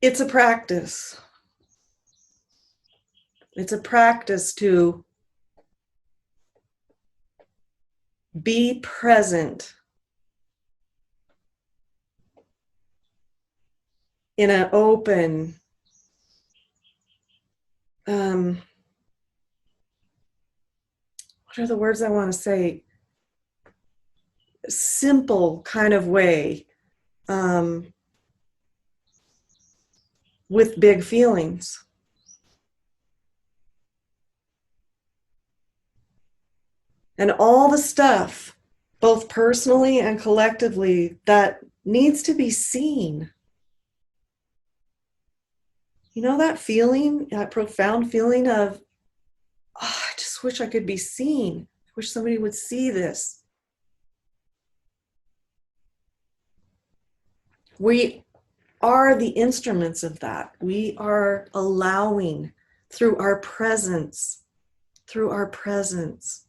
It's a practice. It's a practice to be present in an open, what are the words I want to say? Simple kind of way, with big feelings. And all the stuff, both personally and collectively, that needs to be seen. You know, that feeling, that profound feeling of, oh, I just wish I could be seen. I wish somebody would see this. We are the instruments of that. We are allowing through our presence, through our presence.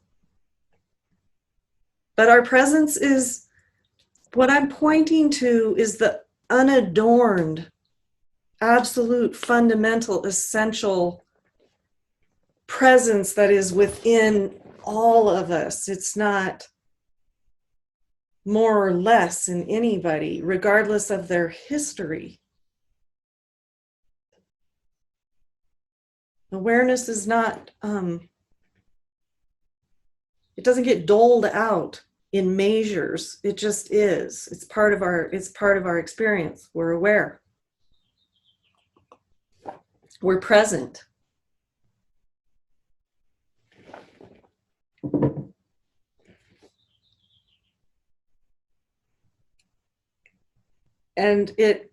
But our presence is, what I'm pointing to is the unadorned, absolute, fundamental, essential presence that is within all of us. It's not more or less in anybody, regardless of their history. Awareness is not, it doesn't get doled out in measures. It just is. It's part of our experience. We're aware. We're present. And it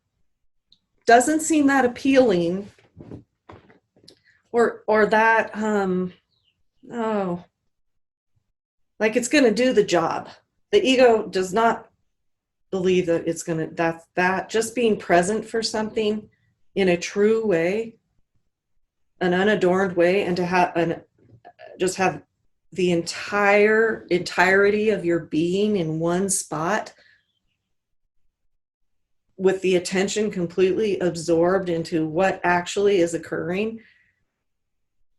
doesn't seem that appealing, or that like it's going to do the job. The ego does not believe that it's going to, that just being present for something in a true way, an unadorned way, and to have just have the entirety of your being in one spot, with the attention completely absorbed into what actually is occurring,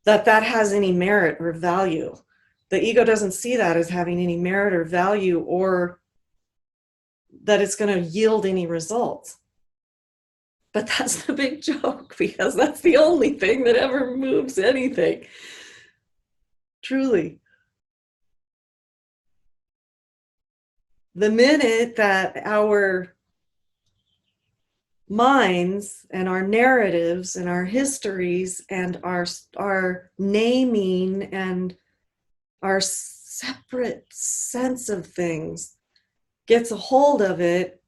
that has any merit or value. The ego doesn't see that as having any merit or value, or that it's going to yield any results. But that's the big joke, because that's the only thing that ever moves anything. Truly. The minute that our minds and our narratives and our histories and our naming and our separate sense of things gets a hold of it,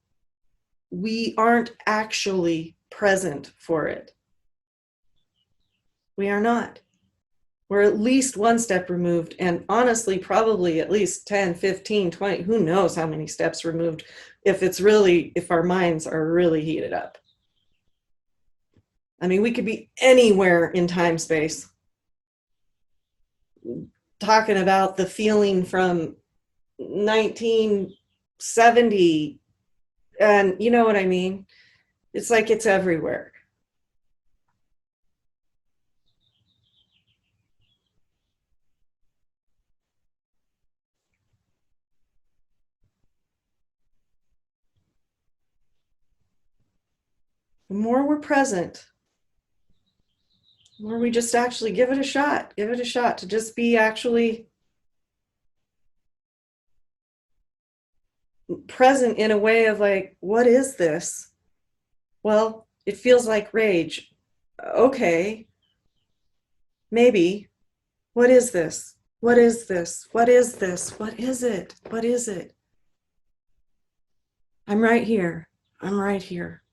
we aren't actually present for it. We are not. We're at least one step removed, and honestly, probably at least 10, 15, 20, who knows how many steps removed, if our minds are really heated up. I mean, we could be anywhere in time space, talking about the feeling from 1970, and you know what I mean? It's like it's everywhere. The more we're present, the more we just actually give it a shot to just be actually present in a way of like, what is this? Well, it feels like rage. Okay, maybe. What is this? What is this? What is this? What is it? What is it? I'm right here. I'm right here.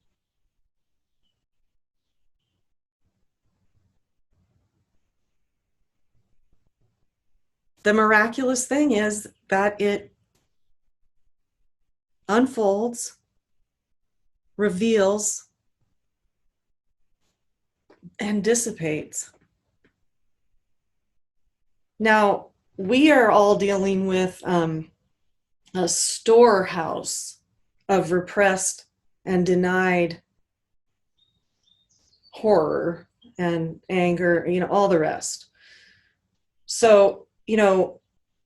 The miraculous thing is that it unfolds, reveals, and dissipates. Now, we are all dealing with a storehouse of repressed and denied horror and anger, all the rest. So,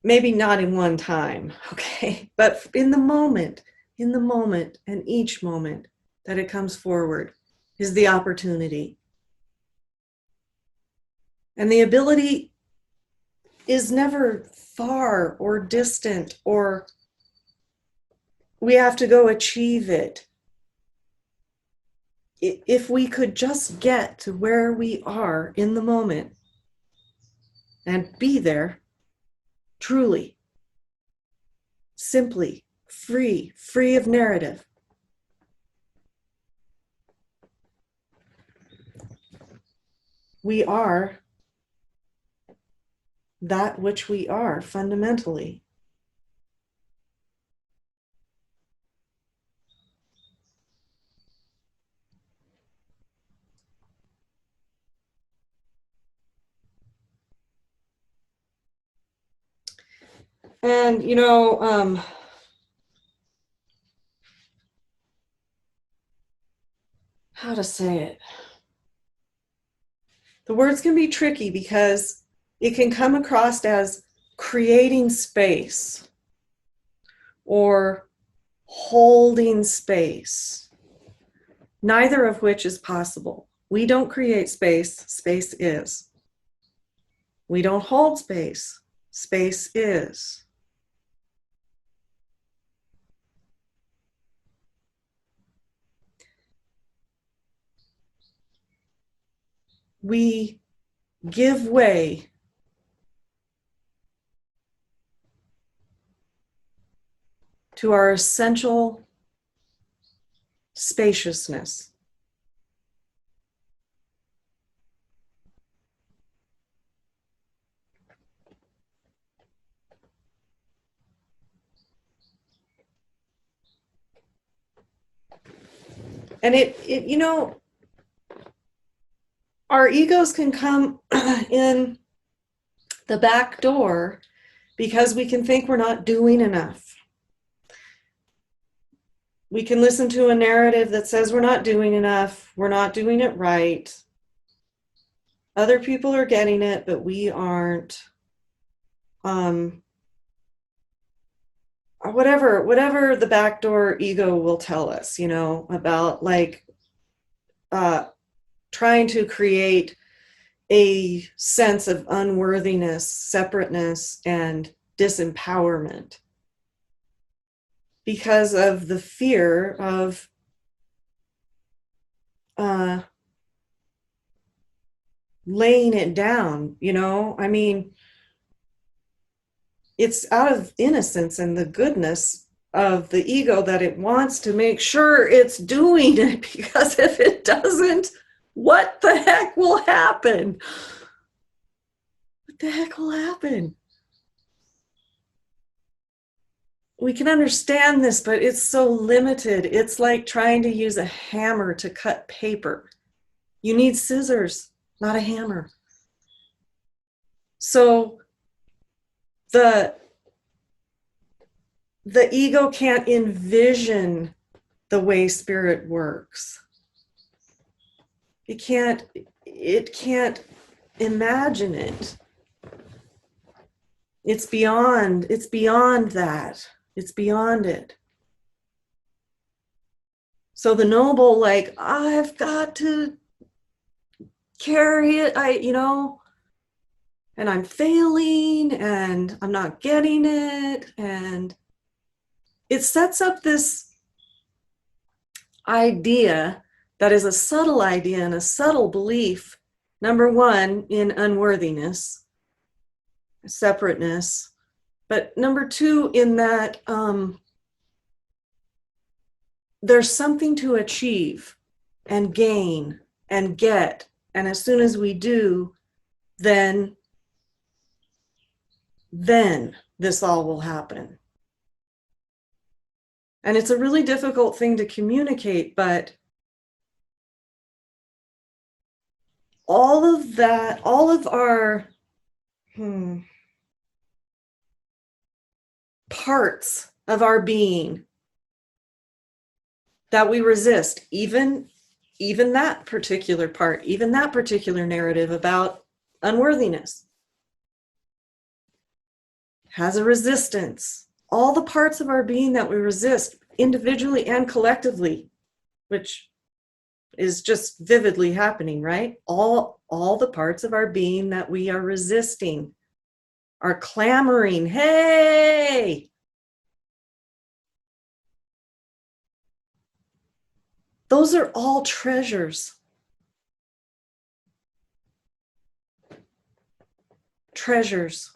maybe not in one time, okay? But in the moment, and each moment that it comes forward is the opportunity. And the ability is never far or distant, or we have to go achieve it. If we could just get to where we are in the moment and be there, truly, simply, free of narrative. We are that which we are fundamentally. And, how to say it? The words can be tricky because it can come across as creating space or holding space, neither of which is possible. We don't create space, space is. We don't hold space, space is. We give way to our essential spaciousness. And our egos can come in the back door because we can think we're not doing enough. We can listen to a narrative that says we're not doing enough, we're not doing it right. Other people are getting it, but we aren't. Whatever the backdoor ego will tell us, about trying to create a sense of unworthiness, separateness, and disempowerment because of the fear of laying it down. It's out of innocence and the goodness of the ego that it wants to make sure it's doing it, because if it doesn't, what the heck will happen? What the heck will happen? We can understand this, but it's so limited. It's like trying to use a hammer to cut paper. You need scissors, not a hammer. So the ego can't envision the way spirit works. It can't imagine it. It's beyond that. It's beyond it. So the noble, I've got to carry it, and I'm failing and I'm not getting it. And it sets up this idea that is a subtle idea and a subtle belief. Number one, in unworthiness, separateness. But number two, in that there's something to achieve and gain and get. And as soon as we do, then this all will happen. And it's a really difficult thing to communicate, but all of that, all of our parts of our being that we resist, even even that particular part, even that particular narrative about unworthiness has a resistance. All the parts of our being that we resist individually and collectively, which is just vividly happening, right? All the parts of our being that we are resisting are clamoring, hey! Those are all treasures. Treasures.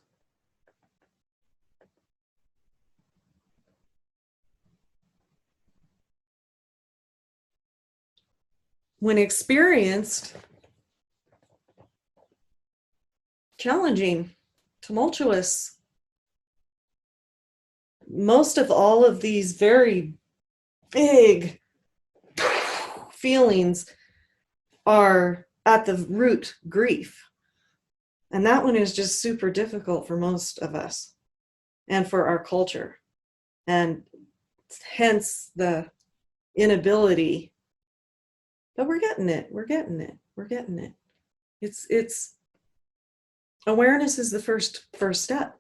When experienced, challenging, tumultuous. Most of all of these very big feelings are at the root grief. And that one is just super difficult for most of us and for our culture. And hence the inability, but we're getting it. It's awareness is the first step.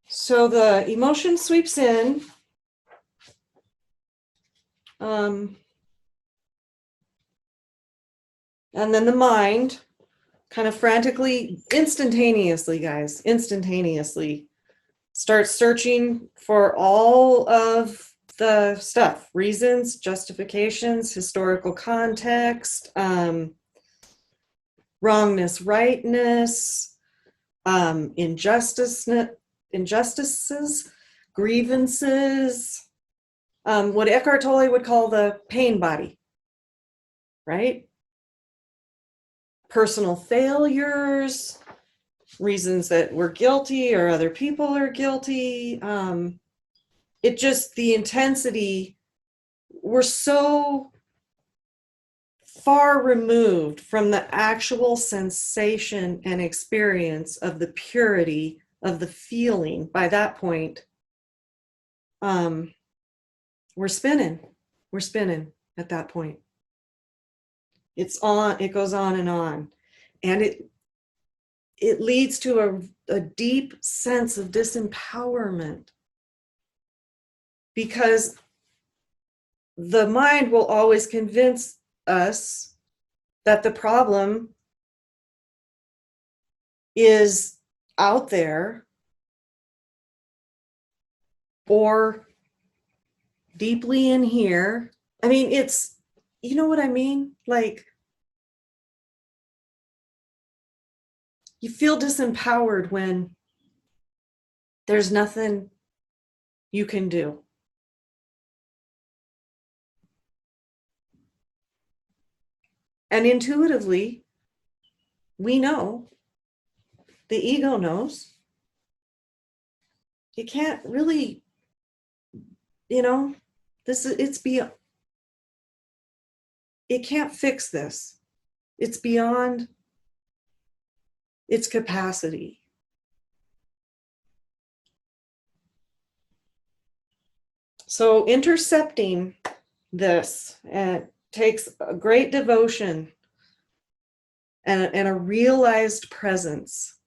So the emotion sweeps in. And then the mind kind of frantically, instantaneously starts searching for all of the stuff, reasons, justifications, historical context, wrongness, rightness, injustices, grievances, what Eckhart Tolle would call the pain body, right? Personal failures, reasons that we're guilty or other people are guilty. It just, the intensity, we're so far removed from the actual sensation and experience of the purity of the feeling. By that point, we're spinning at that point. It goes on, and it leads to a deep sense of disempowerment, because the mind will always convince us that the problem is out there or deeply in here. I mean, it's, you know what I mean? Like, you feel disempowered when there's nothing you can do. And intuitively, we know, the ego knows, you can't really, it can't fix this. It's beyond its capacity. So intercepting this takes a great devotion and a realized presence.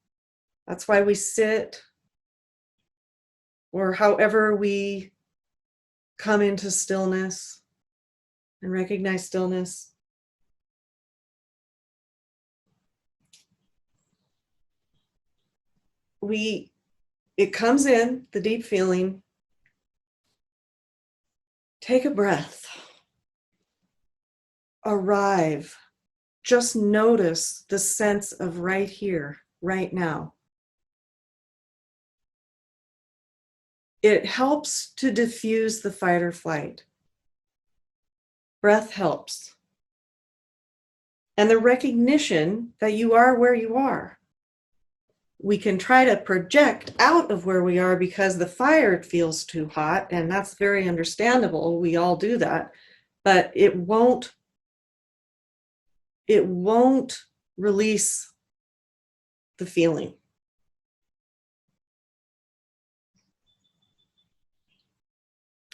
That's why we sit, or however we come into stillness and recognize stillness. It comes in, the deep feeling. Take a breath. Arrive. Just notice the sense of right here, right now. It helps to diffuse the fight or flight. Breath helps. And the recognition that you are where you are. We can try to project out of where we are because the fire feels too hot, and that's very understandable. We all do that. but it won't release the feeling.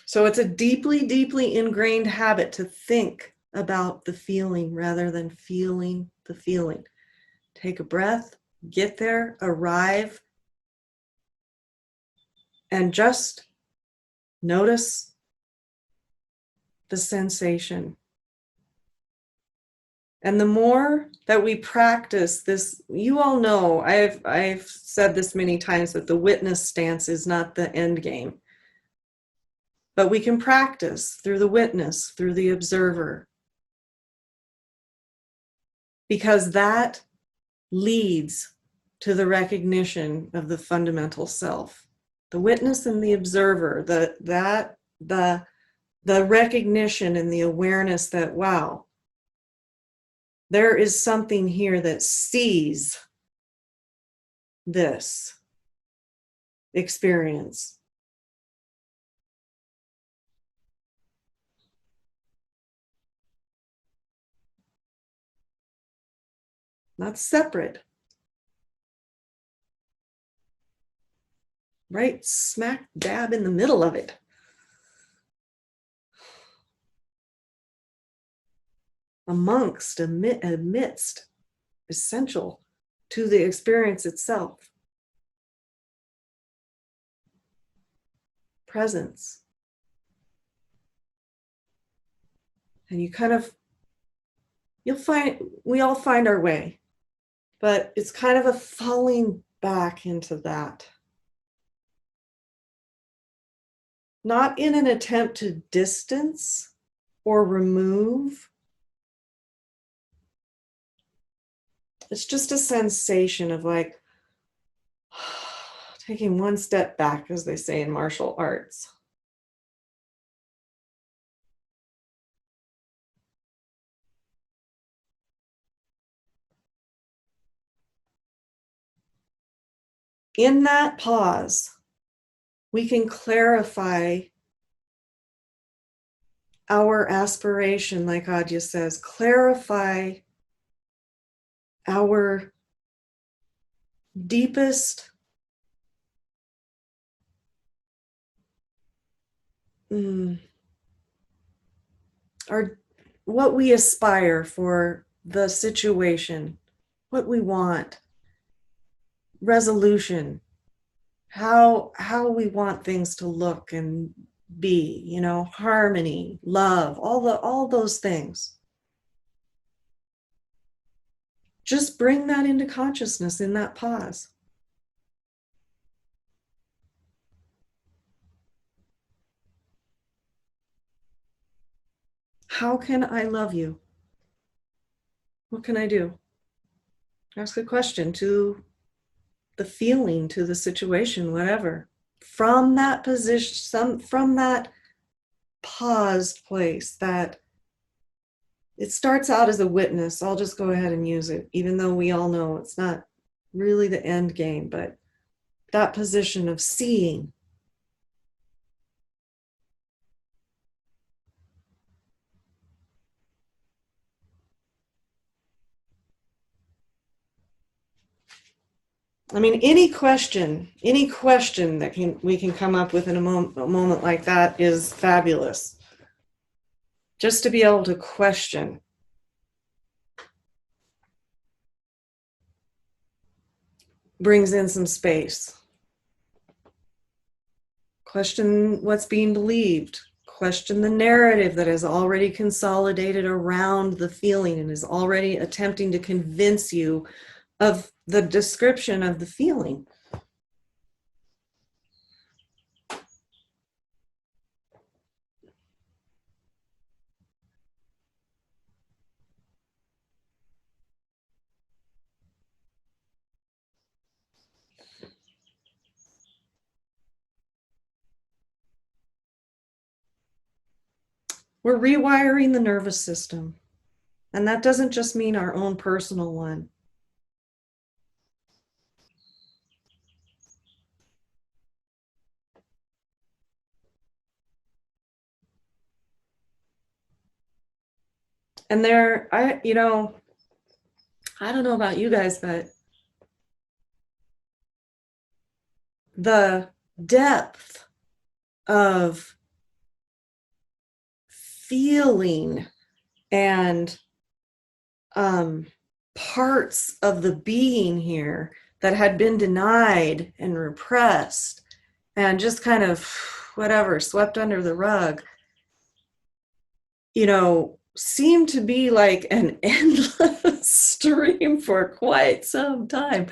So it's a deeply, deeply ingrained habit to think about the feeling rather than feeling the feeling. Take a breath, get there, arrive, and just notice the sensation. And the more that we practice this, you all know, I've said this many times, that the witness stance is not the end game. But we can practice through the witness, through the observer, because that leads to the recognition of the fundamental self. The witness and the observer, the recognition and the awareness that, wow, there is something here that sees this experience. Not separate. Right smack dab in the middle of it. Amidst, essential to the experience itself. Presence. And we all find our way, but it's kind of a falling back into that. Not in an attempt to distance or remove. It's just a sensation of like taking one step back, as they say in martial arts. In that pause, we can clarify our aspiration, like Adya says, clarify our deepest what we aspire for the situation, what we want, resolution, how we want things to look and be, harmony, love, all those things. Just bring that into consciousness in that pause. How can I love you? What can I do? Ask a question to the feeling, to the situation, whatever. From that position, from that paused place, that it starts out as a witness. I'll just go ahead and use it, even though we all know it's not really the end game, but that position of seeing. I mean, any question that we can come up with in a moment like that is fabulous. Just to be able to question. Brings in some space. Question what's being believed. Question the narrative that is already consolidated around the feeling and is already attempting to convince you of the description of the feeling. We're rewiring the nervous system. And that doesn't just mean our own personal one. And there, I don't know about you guys, but the depth of feeling and parts of the being here that had been denied and repressed and just kind of whatever swept under the rug, seemed to be like an endless stream for quite some time.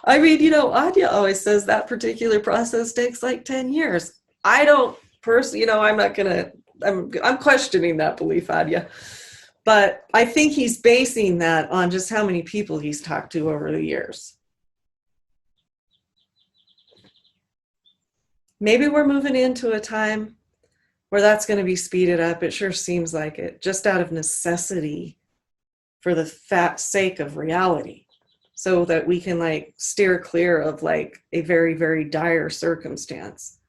I mean, Anya always says that particular process takes like 10 years. I don't personally, I'm not gonna, I'm questioning that belief, Anya. But I think he's basing that on just how many people he's talked to over the years. Maybe we're moving into a time where that's going to be speeded up. It sure seems like it, just out of necessity for the sake of reality, so that we can like steer clear of like a very, very dire circumstance,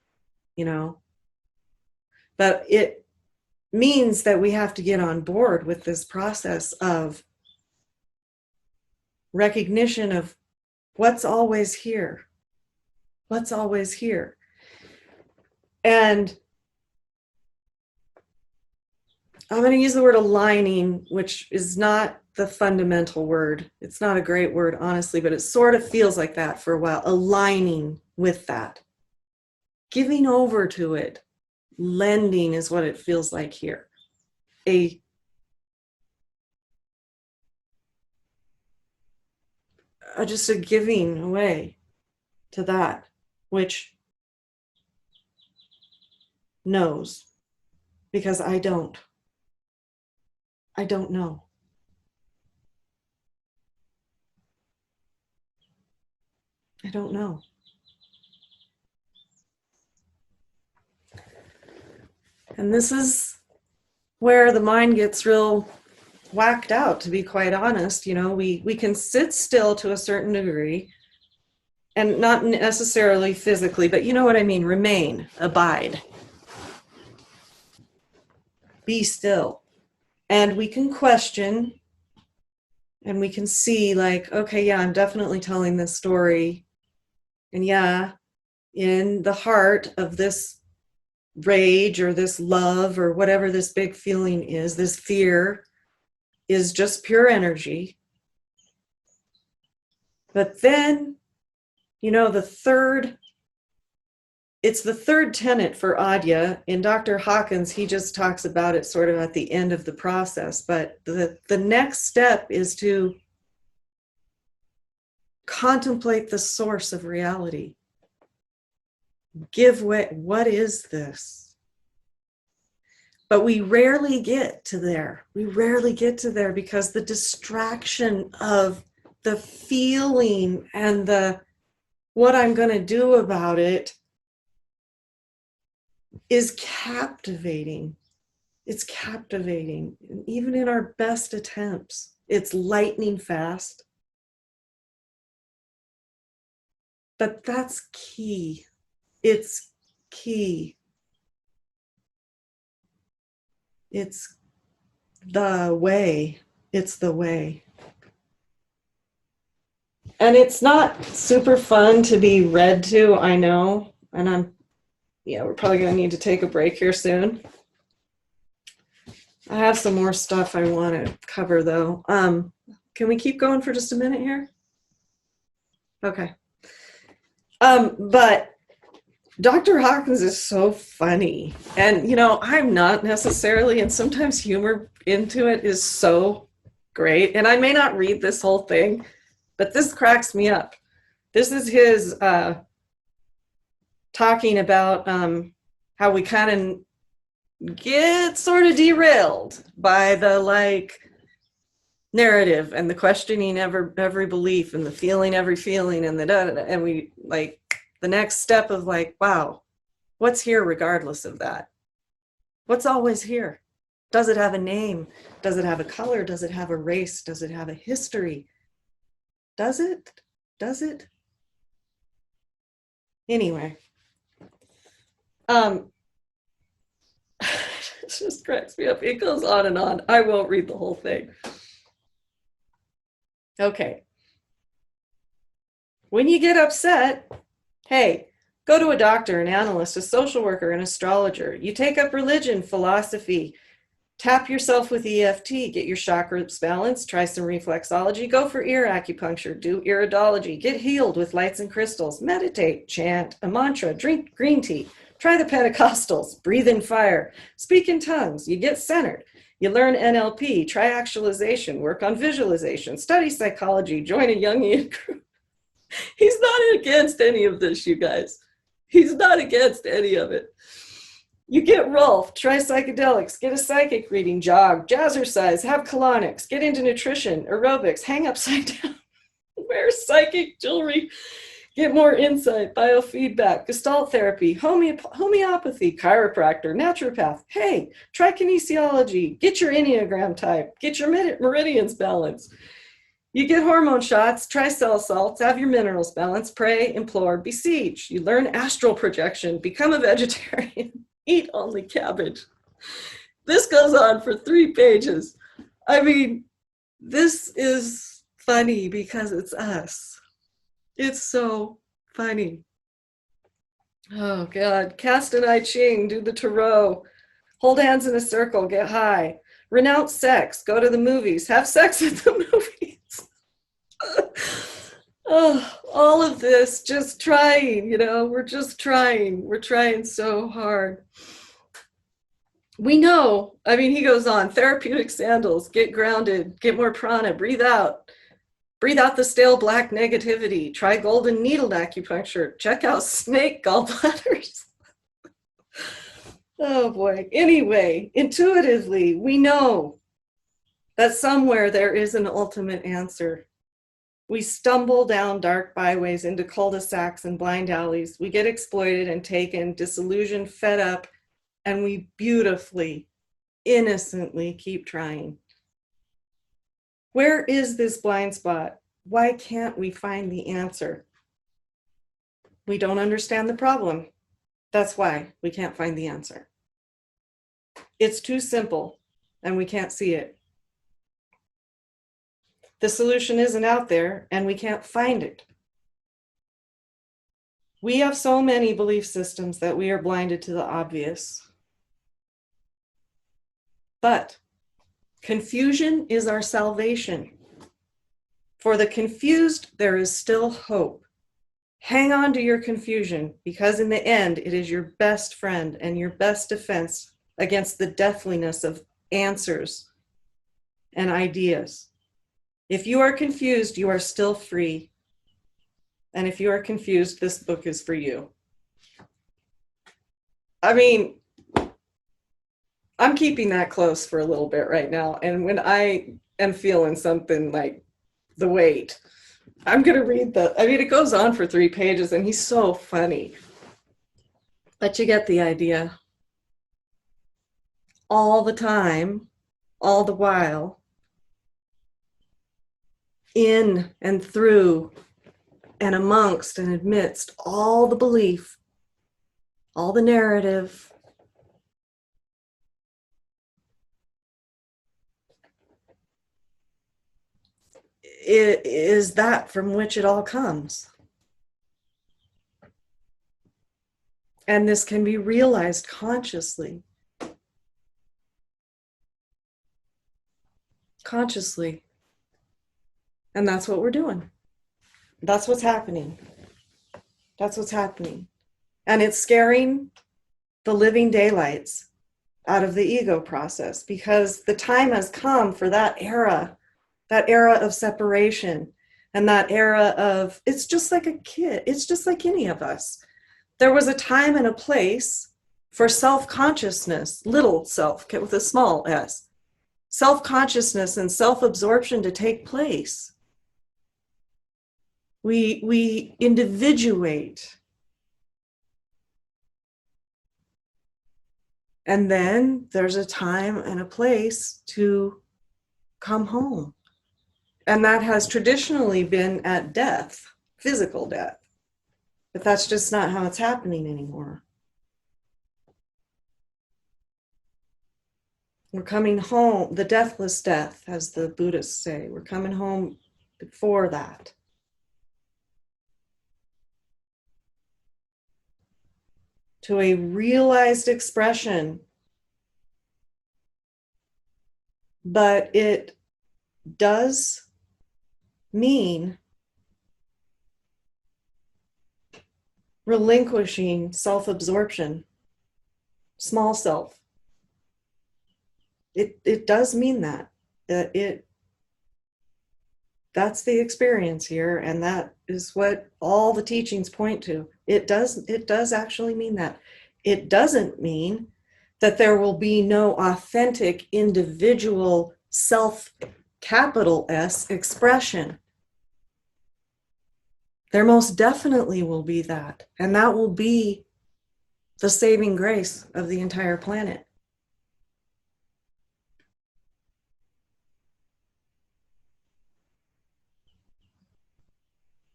But it means that we have to get on board with this process of recognition of what's always here. What's always here. And I'm going to use the word aligning, which is not the fundamental word. It's not a great word, honestly, but it sort of feels like that for a while. Aligning with that. Giving over to it. Lending is what it feels like here. Just a giving away to that which knows, because I don't know. I don't know. And this is where the mind gets real whacked out, to be quite honest. We can sit still to a certain degree, and not necessarily physically, but you know what I mean. Remain, abide, be still. And we can question, and we can see like, okay, yeah, I'm definitely telling this story. And yeah, in the heart of this rage or this love or whatever this big feeling is, this fear is just pure energy. But then, it's the third tenet for Adya. In Dr. Hawkins, he just talks about it sort of at the end of the process. But the next step is to contemplate the source of reality. Give way. What is this? But we rarely get to there. We rarely get to there because the distraction of the feeling and the what I'm going to do about it is captivating. It's captivating. And even in our best attempts, it's lightning fast. But that's key. It's key. It's the way. It's the way. And it's not super fun to be read to, I know. And we're probably going to need to take a break here soon. I have some more stuff I want to cover, though. Can we keep going for just a minute here? Okay. But Dr. Hawkins is so funny. And, I'm not necessarily, and sometimes humor into it is so great. And I may not read this whole thing, but this cracks me up. This is his talking about how we kind of get sort of derailed by the narrative and the questioning every belief and the feeling every feeling and and we the next step of wow, what's here regardless of that? What's always here? Does it have a name? Does it have a color? Does it have a race? Does it have a history? Does it? Does it? Anyway. just cracks me up. It goes on and on. I won't read the whole thing. Okay. When you get upset, hey, go to a doctor, an analyst, a social worker, an astrologer. You take up religion, philosophy, tap yourself with EFT, get your chakras balanced, try some reflexology, go for ear acupuncture, do iridology, get healed with lights and crystals, meditate, chant a mantra, drink green tea, try the Pentecostals, breathe in fire, speak in tongues, you get centered. You learn NLP, try actualization, work on visualization, study psychology, join a Jungian group. He's not against any of this, you guys. He's not against any of it. You get Rolf, try psychedelics, get a psychic reading, jog, jazzercise, have colonics, get into nutrition, aerobics, hang upside down, wear psychic jewelry, get more insight, biofeedback, gestalt therapy, homeopathy, chiropractor, naturopath. Hey, try kinesiology, get your Enneagram type, get your meridians balanced. You get hormone shots, try cell salts, have your minerals balanced, pray, implore, beseech. You learn astral projection, become a vegetarian. Eat only cabbage. This goes on for 3 pages. I mean, this is funny because it's us. It's so funny. Oh, God. Cast an I Ching, do the tarot, hold hands in a circle, get high, renounce sex, go to the movies, have sex at the movies. Oh, all of this, just trying, we're just trying. We're trying so hard. We know, he goes on, therapeutic sandals, get grounded, get more prana, breathe out the stale black negativity, try golden needle acupuncture, check out snake gallbladders. Oh boy. Anyway, intuitively, we know that somewhere there is an ultimate answer. We stumble down dark byways into cul-de-sacs and blind alleys. We get exploited and taken, disillusioned, fed up, and we beautifully, innocently keep trying. Where is this blind spot? Why can't we find the answer? We don't understand the problem. That's why we can't find the answer. It's too simple, and we can't see it. The solution isn't out there, and we can't find it. We have so many belief systems that we are blinded to the obvious. But confusion is our salvation. For the confused, there is still hope. Hang on to your confusion, because in the end, it is your best friend and your best defense against the deathliness of answers and ideas. If you are confused, you are still free. And if you are confused, this book is for you. I'm keeping that close for a little bit right now. And when I am feeling something like the weight, I'm going to read it goes on for 3 pages and he's so funny. But you get the idea. All the time, all the while, in and through and amongst and amidst all the belief, all the narrative, it is that from which it all comes. And this can be realized consciously. Consciously. And that's what we're doing. That's what's happening. That's what's happening. And it's scaring the living daylights out of the ego process, because the time has come for that era of separation, and that era of, it's just like a kid. It's just like any of us. There was a time and a place for self-consciousness, little self with a small s, self-consciousness and self-absorption to take place. We individuate. And then there's a time and a place to come home. And that has traditionally been at death, physical death. But that's just not how it's happening anymore. We're coming home, the deathless death, as the Buddhists say. We're coming home before that. To a realized expression, but it does mean relinquishing self-absorption, small self. It does mean that. That's the experience here, and that is what all the teachings point to. It does actually mean that. It doesn't mean that there will be no authentic individual self, capital S, expression. There most definitely will be that, and that will be the saving grace of the entire planet.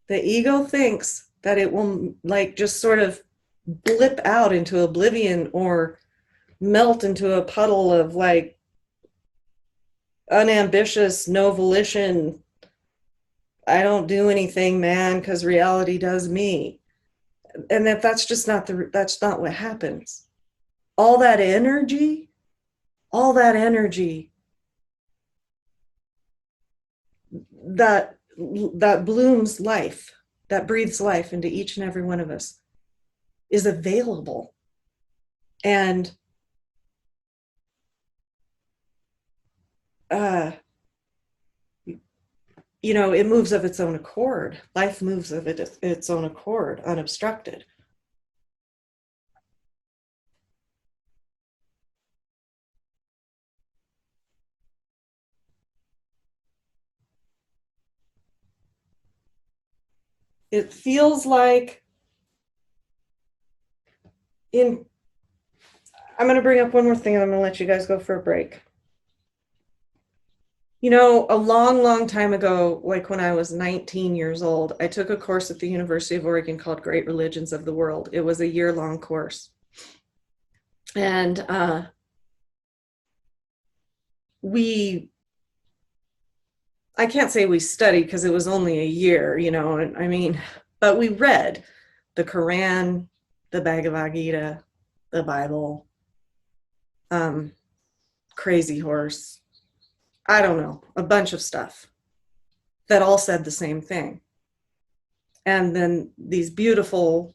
The ego thinks that it will like just sort of blip out into oblivion or melt into a puddle of like unambitious, no volition. I don't do anything, man, because reality does me. And that's not what happens. All that energy, all that energy that blooms life, that breathes life into each and every one of us, is available. And it moves of its own accord. Life moves of its own accord, unobstructed. It feels like I'm going to bring up one more thing and I'm going to let you guys go for a break. A long, long time ago, like when I was 19 years old, I took a course at the University of Oregon called Great Religions of the World. It was a year-long course. And I can't say we studied because it was only a year, but we read the Quran, the Bhagavad Gita, the Bible, Crazy Horse, I don't know, a bunch of stuff that all said the same thing. And then these beautiful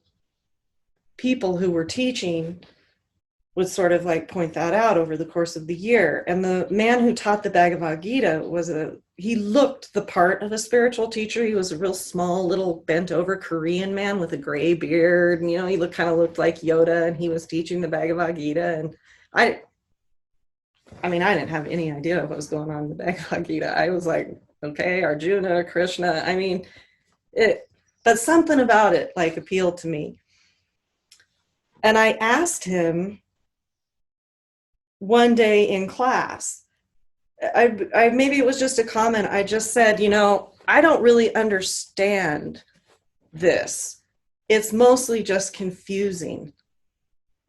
people who were teaching would sort of like point that out over the course of the year. And the man who taught the Bhagavad Gita he looked the part of a spiritual teacher. He was a real small, little bent over Korean man with a gray beard. And, he kind of looked like Yoda, and he was teaching the Bhagavad Gita. And I didn't have any idea what was going on in the Bhagavad Gita. I was like, okay, Arjuna, Krishna. But something about it like appealed to me. And I asked him one day in class, maybe it was just a comment. I just said, I don't really understand this. It's mostly just confusing.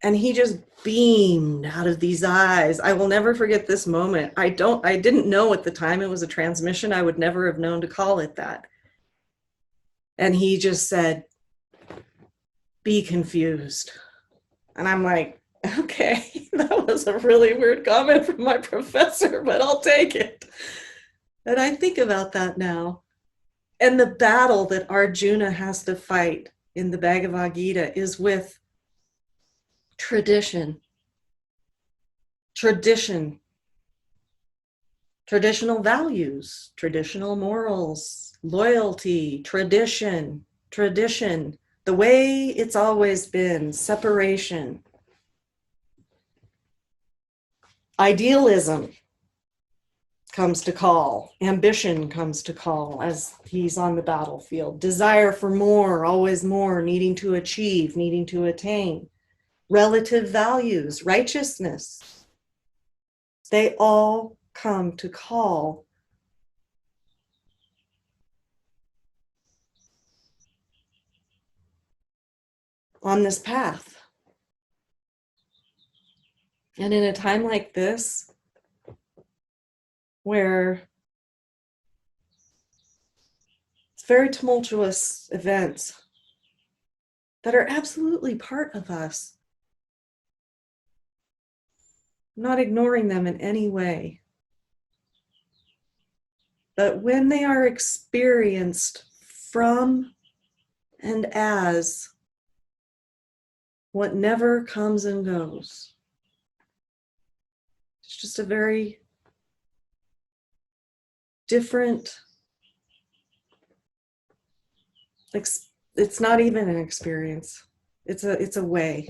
And he just beamed out of these eyes. I will never forget this moment. I didn't know at the time it was a transmission. I would never have known to call it that. And he just said, be confused. And I'm like, okay, that was a really weird comment from my professor, but I'll take it. And I think about that now. And the battle that Arjuna has to fight in the Bhagavad Gita is with tradition, traditional values, traditional morals, loyalty, tradition, the way it's always been, separation, idealism comes to call, ambition comes to call as he's on the battlefield, desire for more, always more, needing to achieve, needing to attain, relative values, righteousness, they all come to call on this path. And in a time like this, where it's very tumultuous events that are absolutely part of us. I'm not ignoring them in any way. But when they are experienced from and as what never comes and goes, it's just a very different, it's not even an experience. It's a way.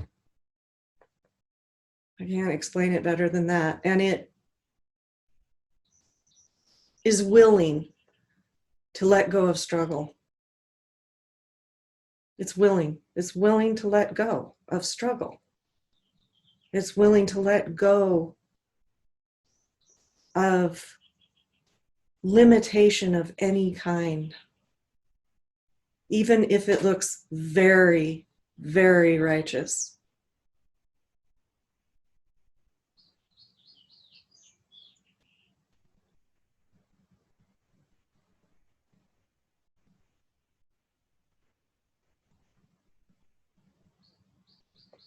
I can't explain it better than that. And it is willing to let go of struggle. It's willing to let go of struggle. It's willing to let go of limitation of any kind, even if it looks very, very righteous.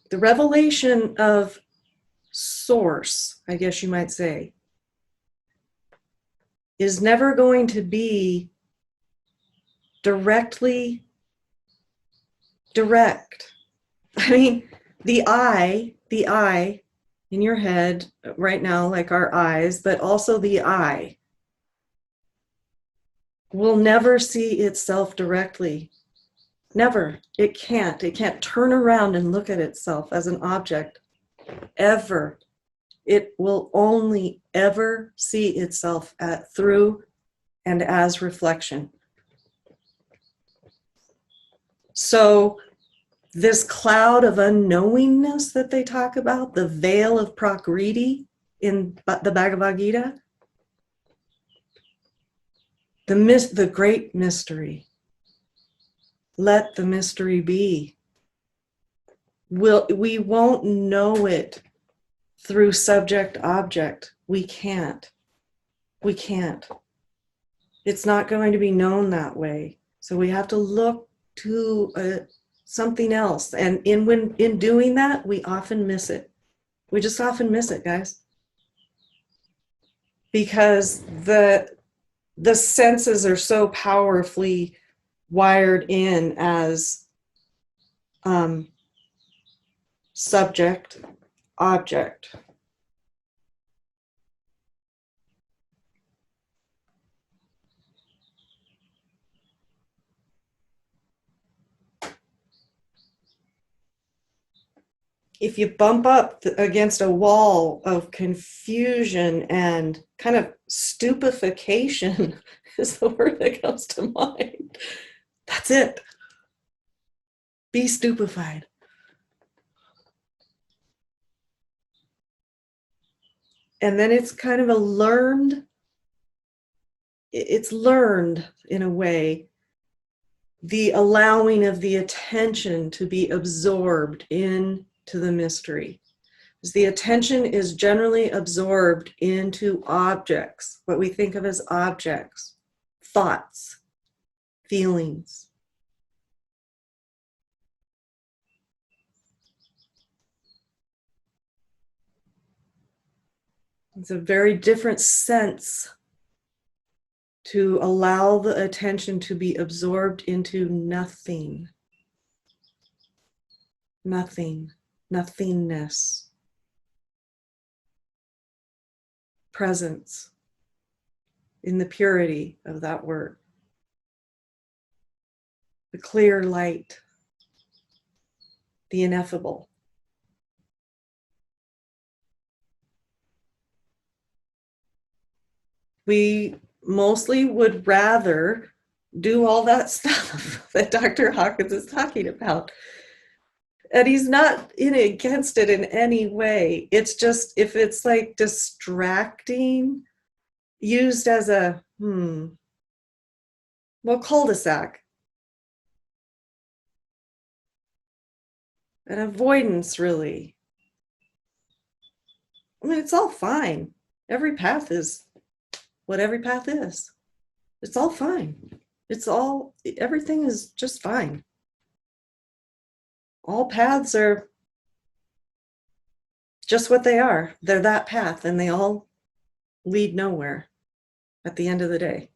The revelation of source, I guess you might say, is never going to be directly direct. I mean, the eye in your head right now, like our eyes, but also the eye, will never see itself directly. Never. It can't turn around and look at itself as an object, ever. It will only ever see itself through and as reflection. So this cloud of unknowingness that they talk about, the veil of Prakriti in the Bhagavad Gita, the great mystery. Let the mystery be. We won't know it through subject object. We can't. It's not going to be known that way. So we have to look to something else. And in doing that, we often miss it. We just often miss it, guys. Because the senses are so powerfully wired in as subject, object. If you bump up against a wall of confusion and kind of stupefaction is the word that comes to mind. That's it. Be stupefied. And then it's kind of it's learned in a way, the allowing of the attention to be absorbed into the mystery. Because the attention is generally absorbed into objects, what we think of as objects, thoughts, feelings. It's a very different sense to allow the attention to be absorbed into nothing. Nothing, nothingness. Presence in the purity of that word. The clear light, the ineffable. We mostly would rather do all that stuff that Dr. Hawkins is talking about. And he's not against it in any way. It's just, if it's like distracting, used as a, cul-de-sac. An avoidance, really. I mean, it's all fine. Every path is what every path is. It's all fine. Everything is just fine. All paths are just what they are. They're that path, and they all lead nowhere at the end of the day.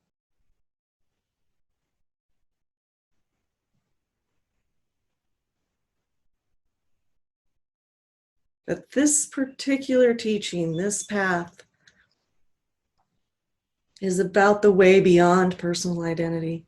But this particular teaching, this path, is about the way beyond personal identity.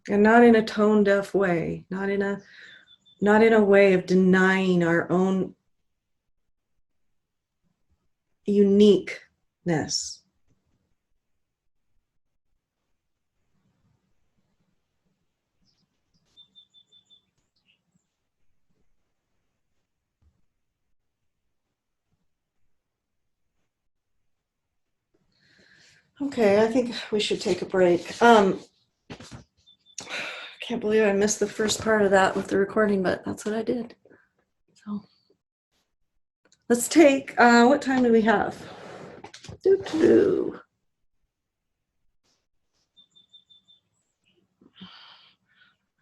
And not in a tone deaf way, not in a way of denying our own uniqueness. Okay, I think we should take a break. Can't believe I missed the first part of that with the recording, but that's what I did. So let's take, what time do we have? Doo-doo.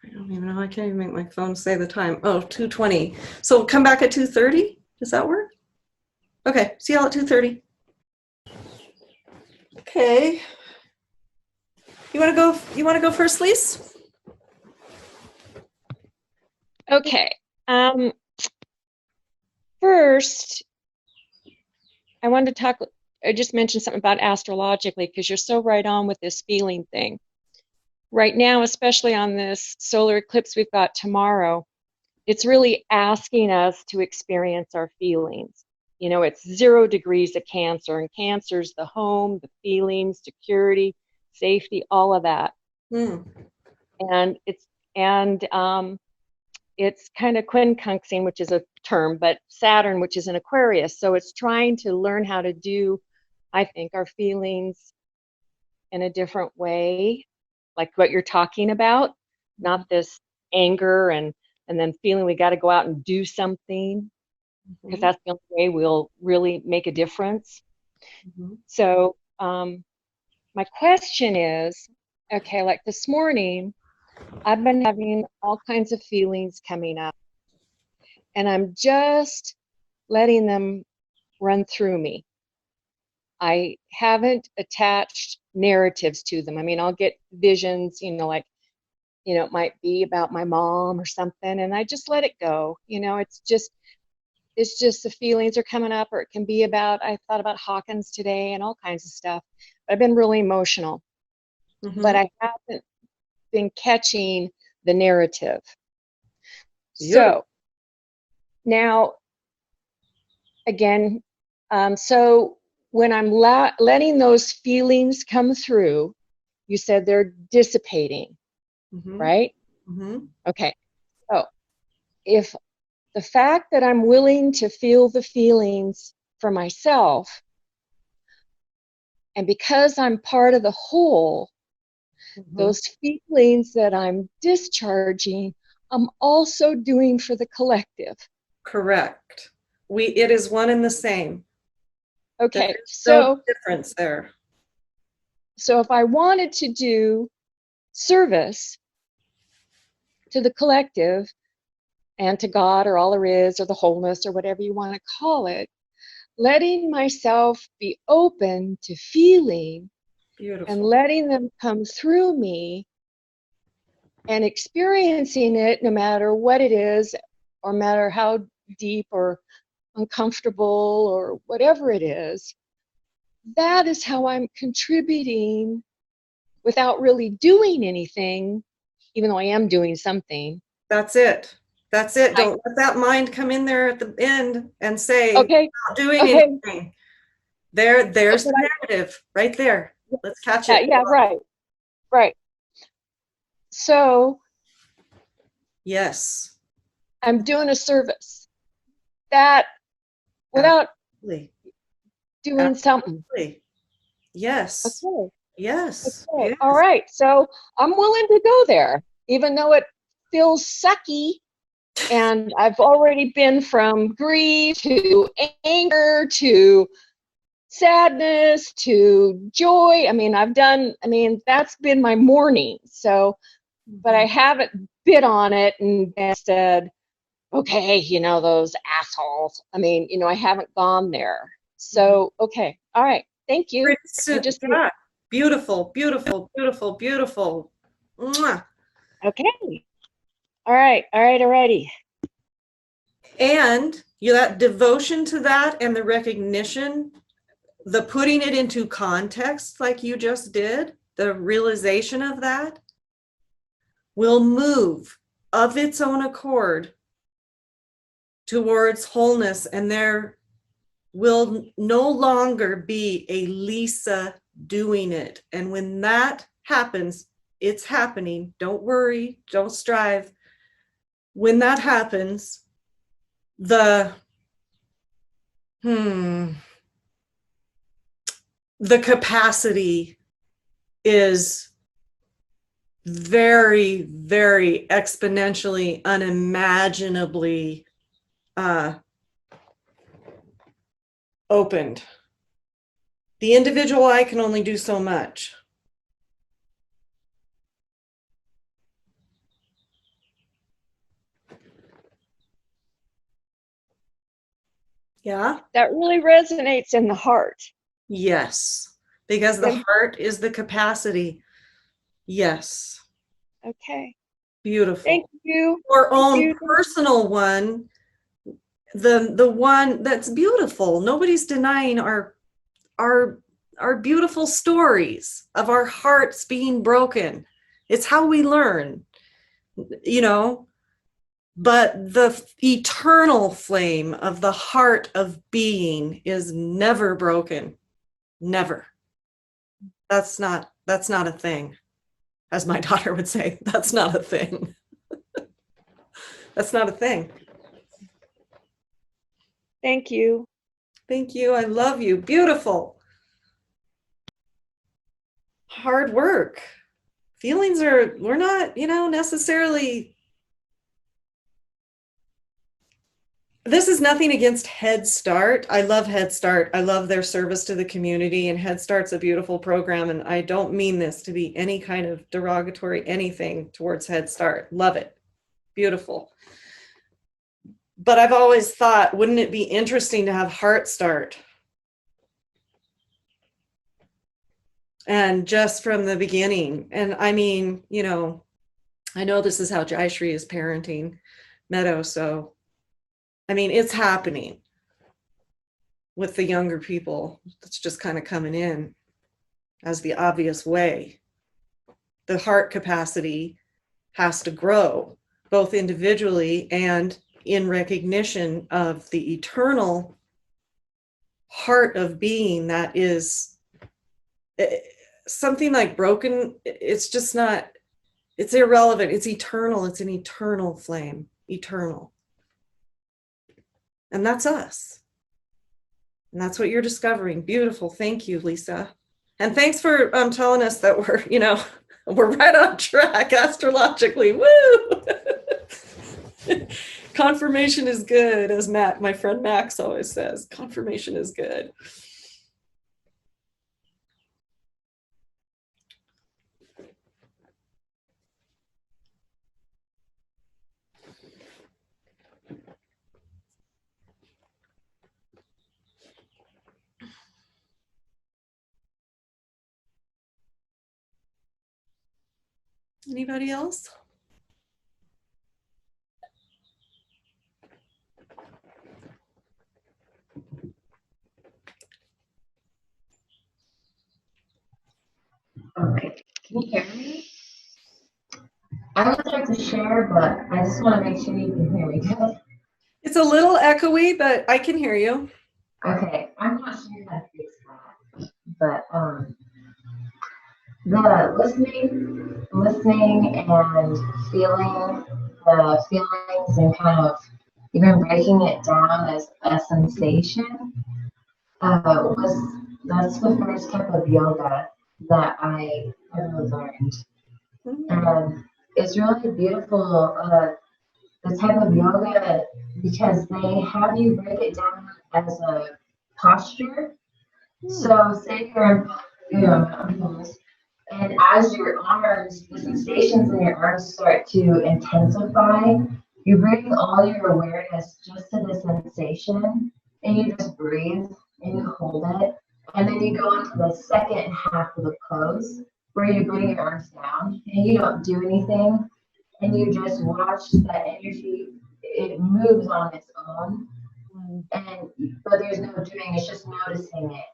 I don't even know. I can't even make my phone say the time. Oh, 2:20. So come back at 2:30? Does that work? Okay, see y'all at 2:30. Okay. You want to go first, Lise? Okay. First, I wanted to talk, I just mentioned something about astrologically, because you're so right on with this feeling thing. Right now, especially on this solar eclipse we've got tomorrow, it's really asking us to experience our feelings. You know, it's 0 degrees of Cancer, and Cancer's the home, the feelings, security, safety, all of that. And it's kind of quincunxing, which is a term, but Saturn, which is an Aquarius. So it's trying to learn how to do, I think, our feelings in a different way, like what you're talking about, not this anger and then feeling we got to go out and do something, because that's the only way we'll really make a difference. So my question is, okay, like this morning, I've been having all kinds of feelings coming up, and I'm just letting them run through me. I haven't attached narratives to them. I mean, I'll get visions, like, it might be about my mom or something, and I just let it go. It's just the feelings are coming up, or it can be about, I thought about Hawkins today and all kinds of stuff. But I've been really emotional, but I haven't been catching the narrative. So now, again, so when I'm letting those feelings come through, you said they're dissipating, right? Okay. So if the fact that I'm willing to feel the feelings for myself, and because I'm part of the whole, those feelings that I'm discharging, I'm also doing for the collective. Correct. It is one and the same. Okay, There's no difference there. So if I wanted to do service to the collective and to God, or all there is, or the wholeness, or whatever you want to call it, letting myself be open to feeling and letting them come through me and experiencing it, no matter what it is, or matter how deep or uncomfortable or whatever it is, that is how I'm contributing without really doing anything, even though I am doing something. That's it. Don't let that mind come in there at the end and say, okay, not doing anything. There's the narrative right there. Let's catch it. Yeah, right. So, yes, I'm doing a service that without doing something. Yes. Okay. Yes. Okay. All right. So I'm willing to go there, even though it feels sucky. And I've already been from grief to anger to sadness to joy. I mean, that's been my morning. So, but I haven't bit on it and said, okay, those assholes. I mean, I haven't gone there. So, okay. All right. Thank you. You just, Yeah. Beautiful, beautiful, beautiful, beautiful. Mwah. okay. All right. All right. Alrighty. And that devotion to that and the recognition, the putting it into context like you just did, the realization of that will move of its own accord towards wholeness, and there will no longer be a Lisa doing it. And when that happens, it's happening. Don't worry, don't strive. When that happens, the capacity is very, very exponentially, unimaginably opened. The individual I can only do so much. Yeah? That really resonates in the heart. Yes. Because the heart is the capacity. Yes. Okay. Beautiful. Thank you. Your Thank own you. personal one, the one that's beautiful. Nobody's denying our beautiful stories of our hearts being broken. It's how we learn, but the eternal flame of the heart of being is never broken. Never. That's not a thing. As my daughter would say, that's not a thing. That's not a thing. Thank you. Thank you. I love you. Beautiful. Hard work. Feelings we're not, necessarily. This is nothing against Head Start. I love Head Start. I love their service to the community, and Head Start's a beautiful program. And I don't mean this to be any kind of derogatory anything towards Head Start. Love it. Beautiful. But I've always thought, wouldn't it be interesting to have Heart Start? And just from the beginning. And I mean, I know this is how Jayashri is parenting Meadow. So, I mean, it's happening with the younger people. It's just kind of coming in as the obvious way. The heart capacity has to grow, both individually and in recognition of the eternal heart of being that is something like broken. It's just not, it's irrelevant. It's eternal. It's an eternal flame, eternal. And that's us. And that's what you're discovering. Beautiful. Thank you, Lisa. And thanks for telling us that we're right on track astrologically. Woo! Confirmation is good, as my friend Max always says. Confirmation is good. Anybody else? Okay, can you hear me? I would like to share, but I just want to make sure you can hear me. It's a little echoey, but I can hear you. Okay, I'm not sure how to fix that, but the listening and feeling the feelings and kind of even breaking it down as a sensation that's the first type of yoga that I ever learned. And it's really beautiful, the type of yoga, because they have you break it down as a posture. So say you're in, mountain pose, and as your arms, the sensations in your arms start to intensify, you bring all your awareness just to the sensation, and you just breathe and you hold it, and then you go into the second half of the pose where you bring your arms down and you don't do anything, and you just watch that energy. It moves on its own, and but there's no doing. It's just noticing it.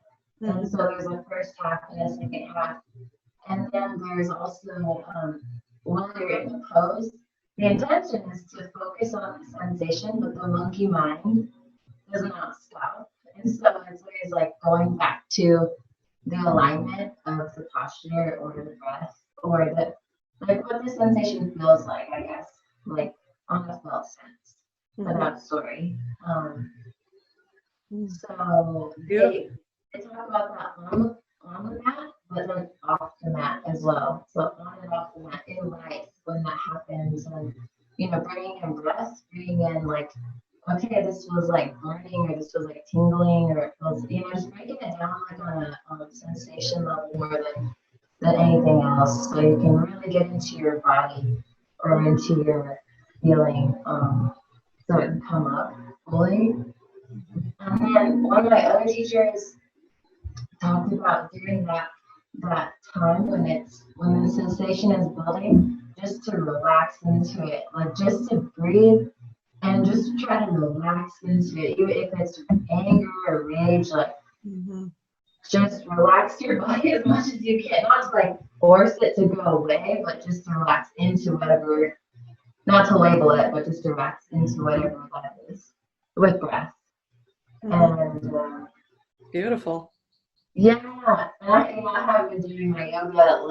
And so there's a first half and a second half. And then there's also, while you're in the pose, the intention is to focus on the sensation, but the monkey mind does not stop. And so it's always like going back to the alignment of the posture or the breath or the, like what the sensation feels like, I guess, like on the felt sense for that story. So they talk about that on the mat, but then off the mat as well. So on and off the mat in life when that happens, and bringing in breath, bringing in like, okay, this was like burning, or this was like tingling, or it feels, just breaking it down like on a sensation level more than anything else, so you can really get into your body or into your feeling, so it can come up fully. And then one of my other teachers talked about during that time when the sensation is building, just to relax into it, like just to breathe and just try to relax into it, even if it's anger or rage, like just relax your body as much as you can, not to like force it to go away, but just to relax into whatever, not to label it, but just to relax into whatever that is with breath. And beautiful. Yeah, and I have been doing my yoga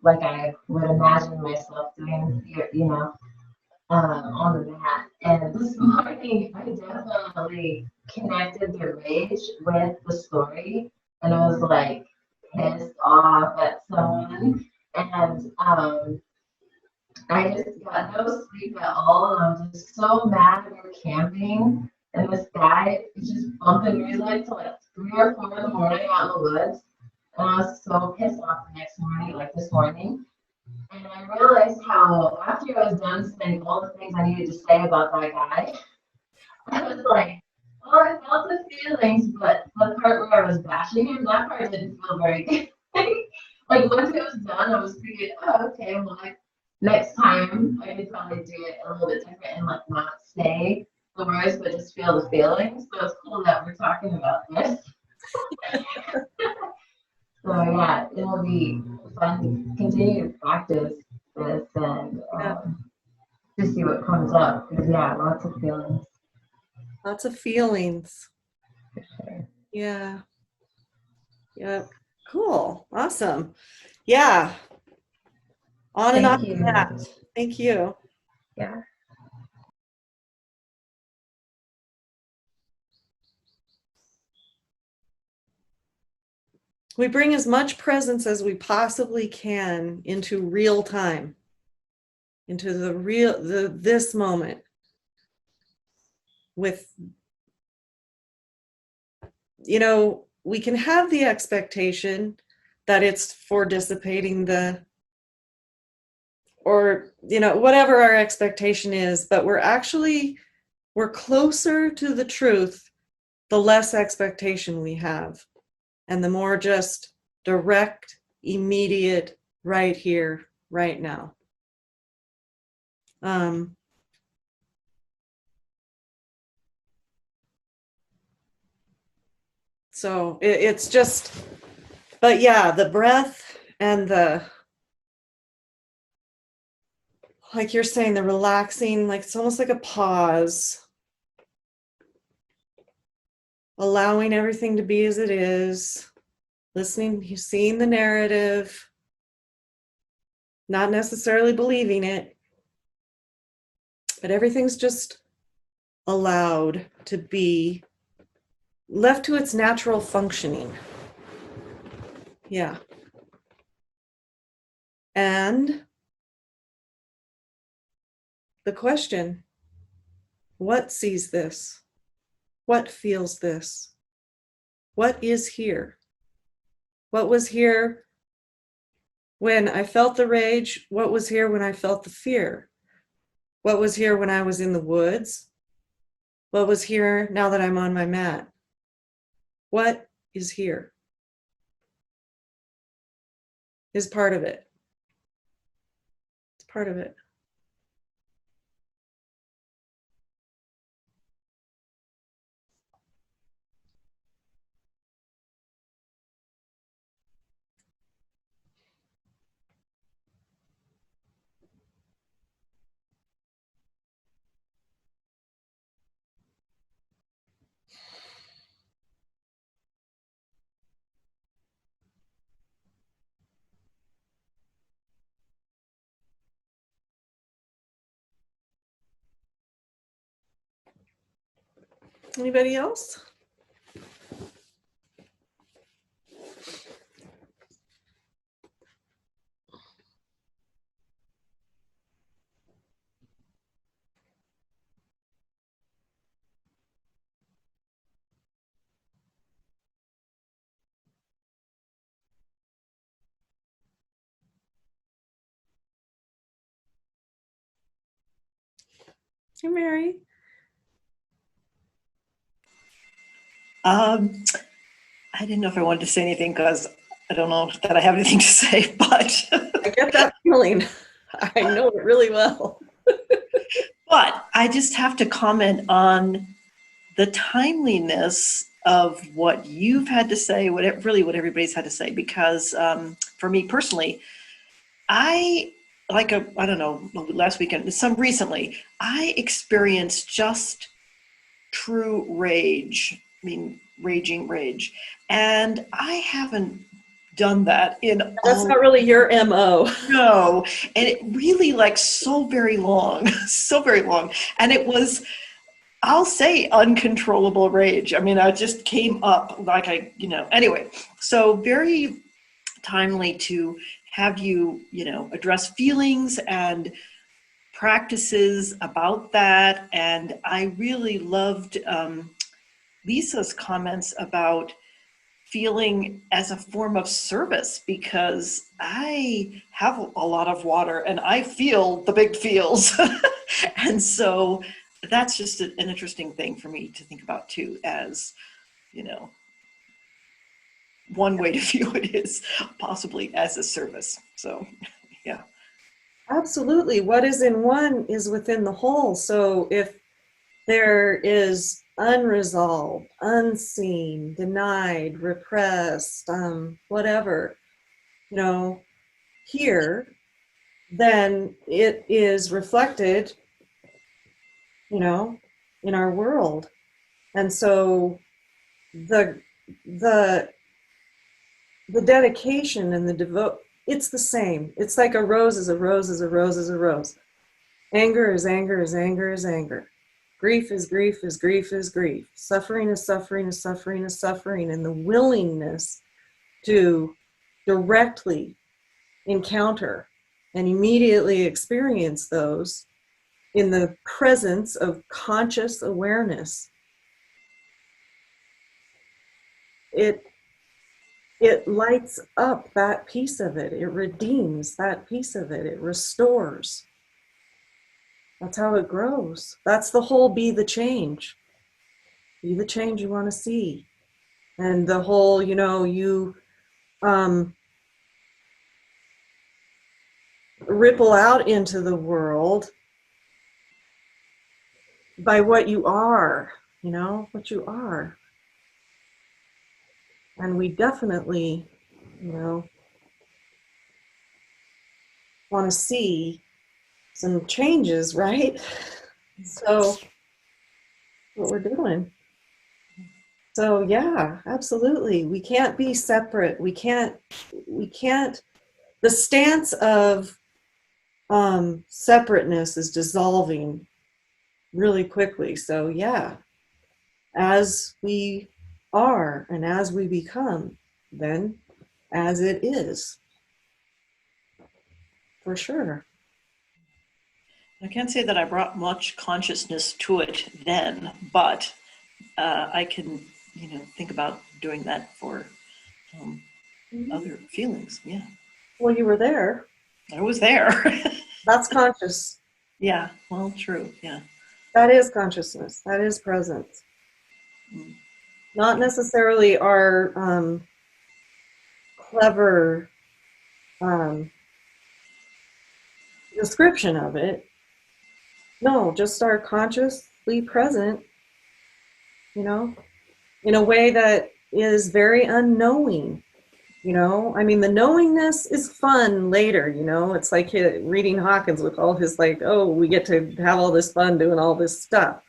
like I would imagine myself doing, on the mat. And this morning, I definitely connected the rage with the story, and I was like pissed off at someone, and I just got no sleep at all, and I was just so mad. We were camping, and this guy was just bumping music till like 3 or 4 in the morning out in the woods. And I was so pissed off the next morning, like this morning. And I realized how, after I was done saying all the things I needed to say about that guy, I was like, oh, I felt the feelings, but the part where I was bashing him, that part didn't feel very good. Like, once it was done, I was thinking, oh, okay, well, next time I could probably do it a little bit different and like not say the words, but just feel the feelings. So it's cool that we're talking about this. So yeah, it will be fun to continue to practice this and to see what comes up. Because yeah, lots of feelings. Lots of feelings. For sure. Yeah. Yep. Cool. Awesome. Yeah. On and on Thank you. that. Thank you. Yeah. We bring as much presence as we possibly can into real time, into this moment with, we can have the expectation that it's for dissipating whatever our expectation is, but we're closer to the truth the less expectation we have, and the more just direct, immediate, right here, right now. So it's just, but yeah, the breath and like you're saying, the relaxing, like it's almost like a pause, allowing everything to be as it is, listening, seeing the narrative, not necessarily believing it, but everything's just allowed to be left to its natural functioning. Yeah. And the question, what sees this? What feels this? What is here? What was here when I felt the rage? What was here when I felt the fear? What was here when I was in the woods? What was here now that I'm on my mat? What is here is part of it. It's part of it. Anybody else? Hey, Mary. I didn't know if I wanted to say anything because I don't know that I have anything to say, but I get that feeling. I know it really well. but I just have to comment on the timeliness of what you've had to say, what everybody's had to say, because for me personally, I I don't know, last weekend, some recently, I experienced just true rage. I mean, raging rage. And I haven't done that in That's all. not really your MO. No, and it really like so very long, so very long. And it was, I'll say, uncontrollable rage. I mean, I just came up like anyway, so very timely to have you, address feelings and practices about that. And I really loved Lisa's comments about feeling as a form of service, because I have a lot of water and I feel the big feels. And so that's just an interesting thing for me to think about too, as, one way to view it is possibly as a service. So, yeah. Absolutely. What is in one is within the whole. So if there is unresolved, unseen, denied, repressed, whatever, here, then it is reflected, in our world. And so the the the dedication and the devote, it's the same. It's like a rose is a rose is a rose is a rose. Anger is anger is anger is anger. Grief is grief is grief is grief. Suffering is suffering is suffering is suffering. And the willingness to directly encounter and immediately experience those in the presence of conscious awareness, it lights up that piece of it. It redeems that piece of it. It restores. That's how it grows. That's the whole be the change. Be the change you want to see. And the whole, you ripple out into the world by what you are, what you are. And we definitely, want to see some changes, right? So what we're doing. So yeah, absolutely. We can't be separate. We can't, the stance of separateness is dissolving really quickly. So yeah, as we are and as we become, then as it is, for sure. I can't say that I brought much consciousness to it then, but I can, think about doing that for other feelings. Yeah, Well, you were there. I was there. That's conscious. Yeah, well, true. Yeah. That is consciousness. That is presence. Mm. Not necessarily our clever um, description of it. No, just our consciously present, you know, in a way that is very unknowing. I mean, the knowingness is fun later. It's like reading Hawkins with all his like, oh, we get to have all this fun doing all this stuff,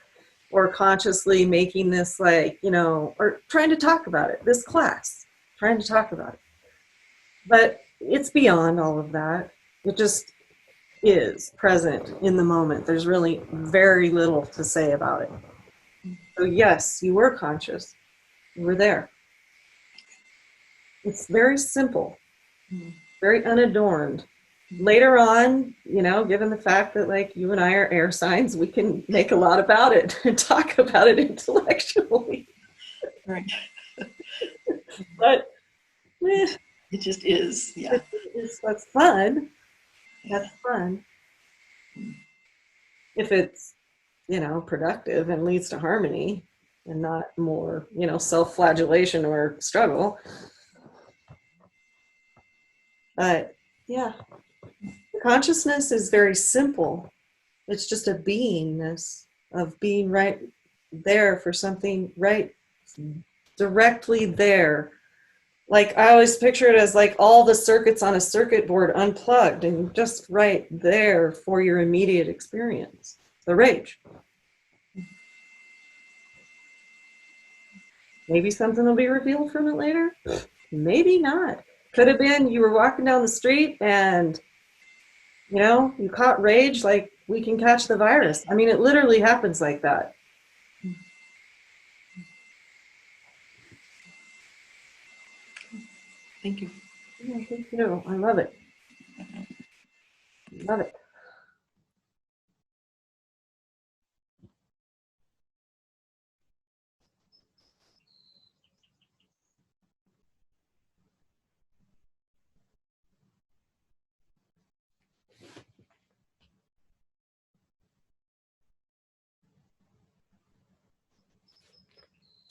or consciously making this like, or trying to talk about it, this class, trying to talk about it. But it's beyond all of that. It just is present in the moment. There's really very little to say about it. So yes, you were conscious. You were there. It's very simple, very unadorned. Later on, given the fact that like you and I are air signs, we can make a lot about it and talk about it intellectually. Right. But It just is. Yeah. that's fun. That's fun. If it's, productive and leads to harmony and not more, self-flagellation or struggle. But yeah, the consciousness is very simple. It's just a beingness of being right there for something, right directly there. Like I always picture it as like all the circuits on a circuit board unplugged and just right there for your immediate experience. The rage. Maybe something will be revealed from it later. Maybe not. Could have been you were walking down the street and, you caught rage like we can catch the virus. I mean, it literally happens like that. Thank you. Yeah, thank you. I love it. Love it.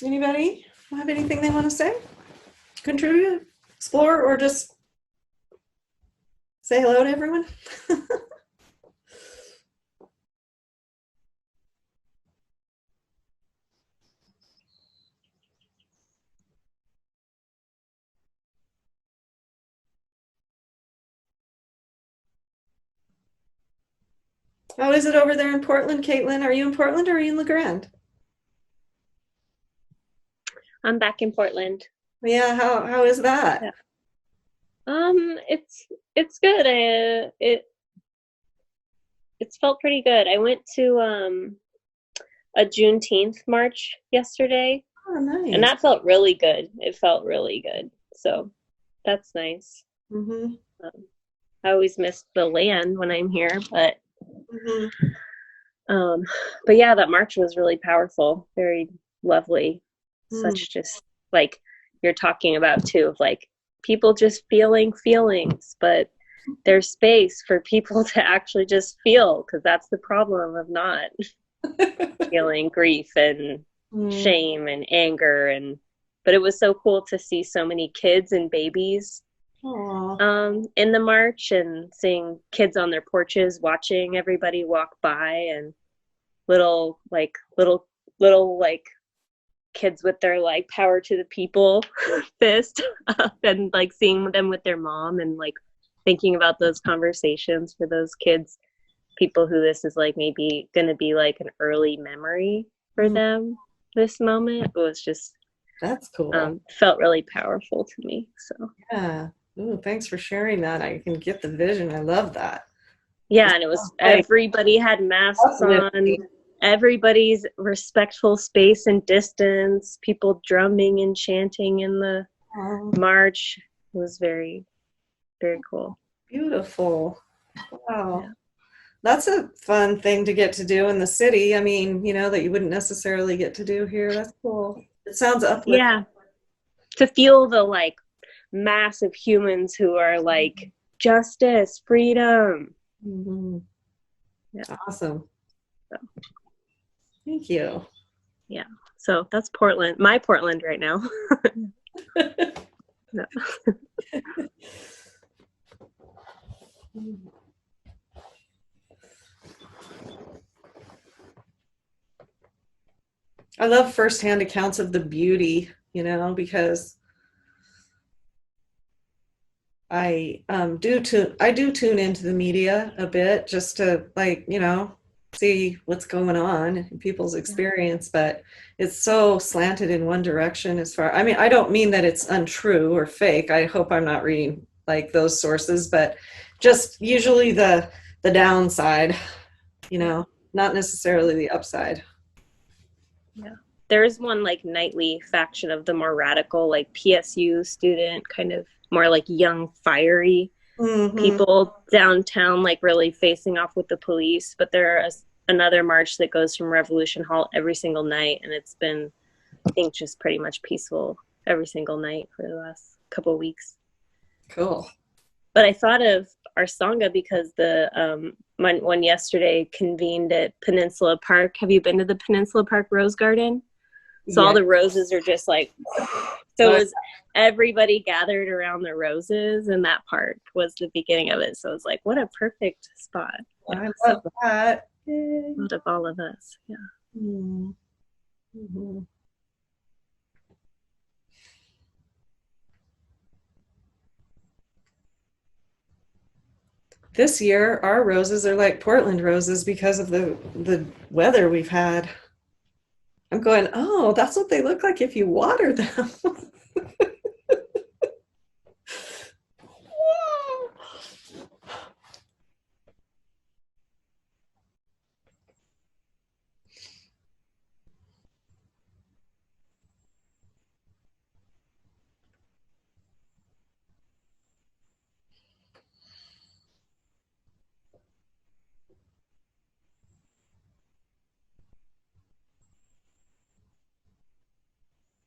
Anybody have anything they want to say? Contribute, explore, or just say hello to everyone? How is it over there in Portland, Caitlin? Are you in Portland or are you in La Grande? I'm back in Portland. Yeah, how is that? Yeah. It's good. It's felt pretty good. I went to a Juneteenth march yesterday, Oh, nice. and that felt really good. It felt really good. So that's nice. Mm-hmm. I always miss the land when I'm here, but Mm-hmm. but yeah, that march was really powerful, very lovely. Such just like you're talking about too, of like people just feeling feelings, but there's space for people to actually just feel, because that's the problem of not feeling grief and shame and anger. But it was so cool to see so many kids and babies in the march, and seeing kids on their porches watching everybody walk by, and little kids with their like power to the people fist and like seeing them with their mom, and like thinking about those conversations for those kids, people who this is like maybe going to be like an early memory for them. This moment, it was just, that's cool. Felt really powerful to me. So yeah. Ooh, thanks for sharing that. I can get the vision. I love that. Yeah, and it was everybody had masks on. Everybody's respectful space and distance, people drumming and chanting in the march. It was very, very cool. Beautiful. Wow. Yeah. That's a fun thing to get to do in the city. I mean, that you wouldn't necessarily get to do here. That's cool. It sounds uplifting. Yeah, to feel the like mass of humans who are like justice, freedom. Mhm. Yeah. Awesome. So, Thank you. yeah. So that's Portland, my Portland right now. No. I love firsthand accounts of the beauty, because I do tune into the media a bit just to like, see what's going on in people's experience, but it's so slanted in one direction I mean, I don't mean that it's untrue or fake. I hope I'm not reading like those sources, but just usually the downside, not necessarily the upside. Yeah. There's one like nightly faction of the more radical, like PSU student, kind of more like young, fiery Hmm. people downtown, like really facing off with the police. But there's another march that goes from Revolution Hall every single night, and it's been, I think, just pretty much peaceful every single night for the last couple of weeks. Cool. But I thought of our Sangha because the one yesterday convened at Peninsula Park. Have you been to the Peninsula Park Rose Garden? So Yeah. all the roses are just like, so it was everybody gathered around the roses, and that park was the beginning of it. So it was like, what a perfect spot. I Yeah, love so that. out of all of us, yeah. Mm-hmm. This year, our roses are like Portland roses because of the weather we've had. I'm going, oh, that's what they look like if you water them.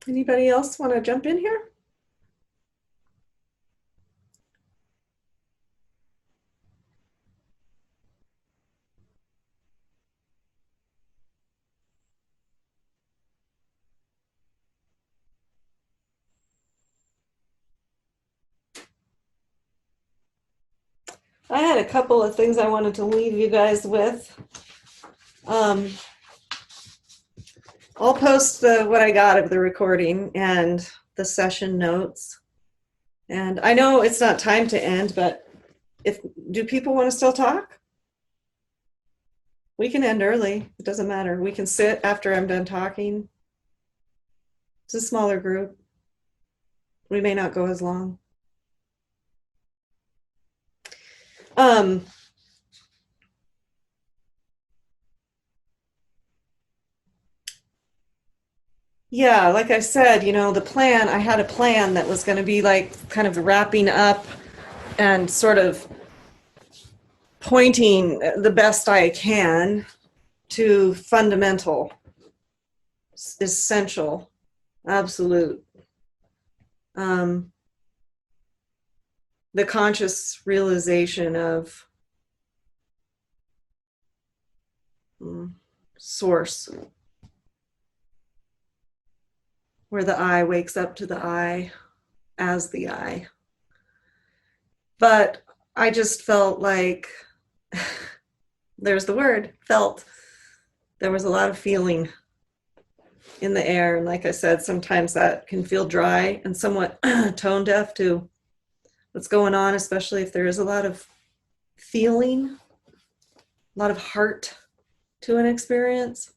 Anybody else want to jump in here? I had a couple of things I wanted to leave you guys with. Um, I'll post what I got of the recording and the session notes. And I know it's not time to end, but do people want to still talk? We can end early. It doesn't matter. We can sit after I'm done talking. It's a smaller group. We may not go as long. Um, yeah, like I said, I had a plan that was going to be like kind of wrapping up and sort of pointing the best I can to fundamental, essential, absolute. Um, the conscious realization of source, where the I wakes up to the I as the I. But I just felt like, there's the word, felt. There was a lot of feeling in the air. And like I said, sometimes that can feel dry and somewhat tone deaf to what's going on, especially if there is a lot of feeling, a lot of heart to an experience.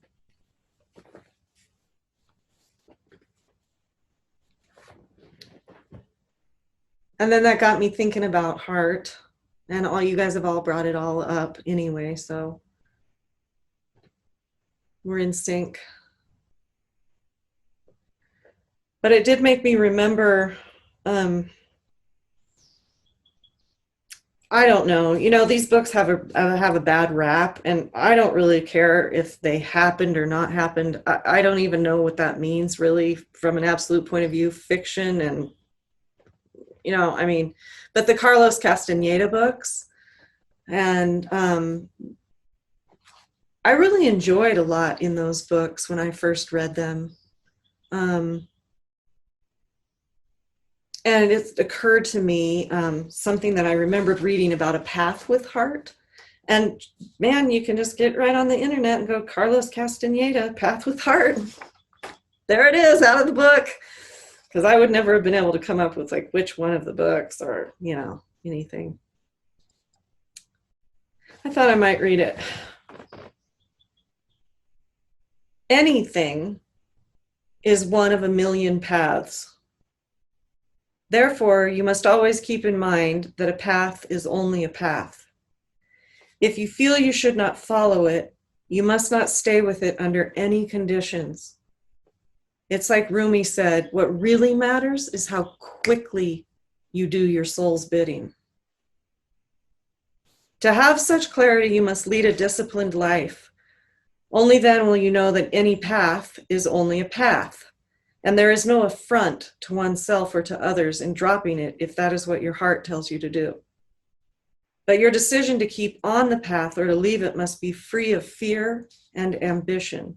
And then that got me thinking about heart, and all you guys have all brought it all up anyway, so we're in sync. But it did make me remember, I don't know. You know, these books have a bad rap, and I don't really care if they happened or not happened. I don't even know what that means, really, from an absolute point of view. Fiction, and I mean, but the Carlos Castaneda books, and I really enjoyed a lot in those books when I first read them. Um, and it occurred to me something that I remembered reading about a path with heart. And man, you can just get right on the internet and go Carlos Castaneda, Path with Heart. There it is, out of the book. Because I would never have been able to come up with like which one of the books or, anything. I thought I might read it. Anything is one of a million paths. Therefore, you must always keep in mind that a path is only a path. If you feel you should not follow it, you must not stay with it under any conditions. It's like Rumi said, what really matters is how quickly you do your soul's bidding. To have such clarity, you must lead a disciplined life. Only then will you know that any path is only a path, and there is no affront to oneself or to others in dropping it if that is what your heart tells you to do. But your decision to keep on the path or to leave it must be free of fear and ambition.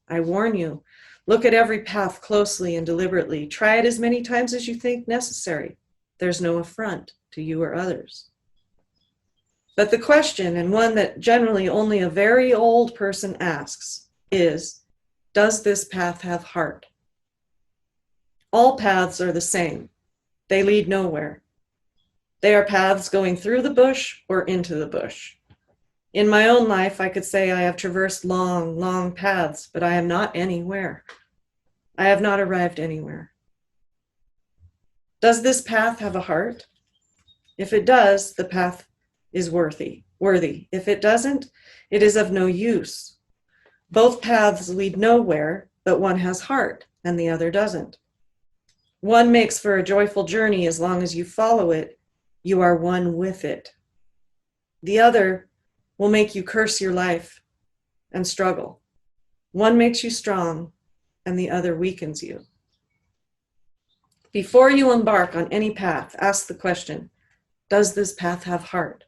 I warn you, look at every path closely and deliberately. Try it as many times as you think necessary. There's no affront to you or others. But the question, and one that generally only a very old person asks, is, does this path have heart? All paths are the same. They lead nowhere. They are paths going through the bush or into the bush. In my own life, I could say I have traversed long, long paths, but I am not anywhere. I have not arrived anywhere. Does this path have a heart? If it does, the path is worthy. If it doesn't, it is of no use. Both paths lead nowhere, but one has heart and the other doesn't. One makes for a joyful journey as long as you follow it. You are one with it. The other will make you curse your life and struggle. One makes you strong and the other weakens you. Before you embark on any path, ask the question, does this path have heart?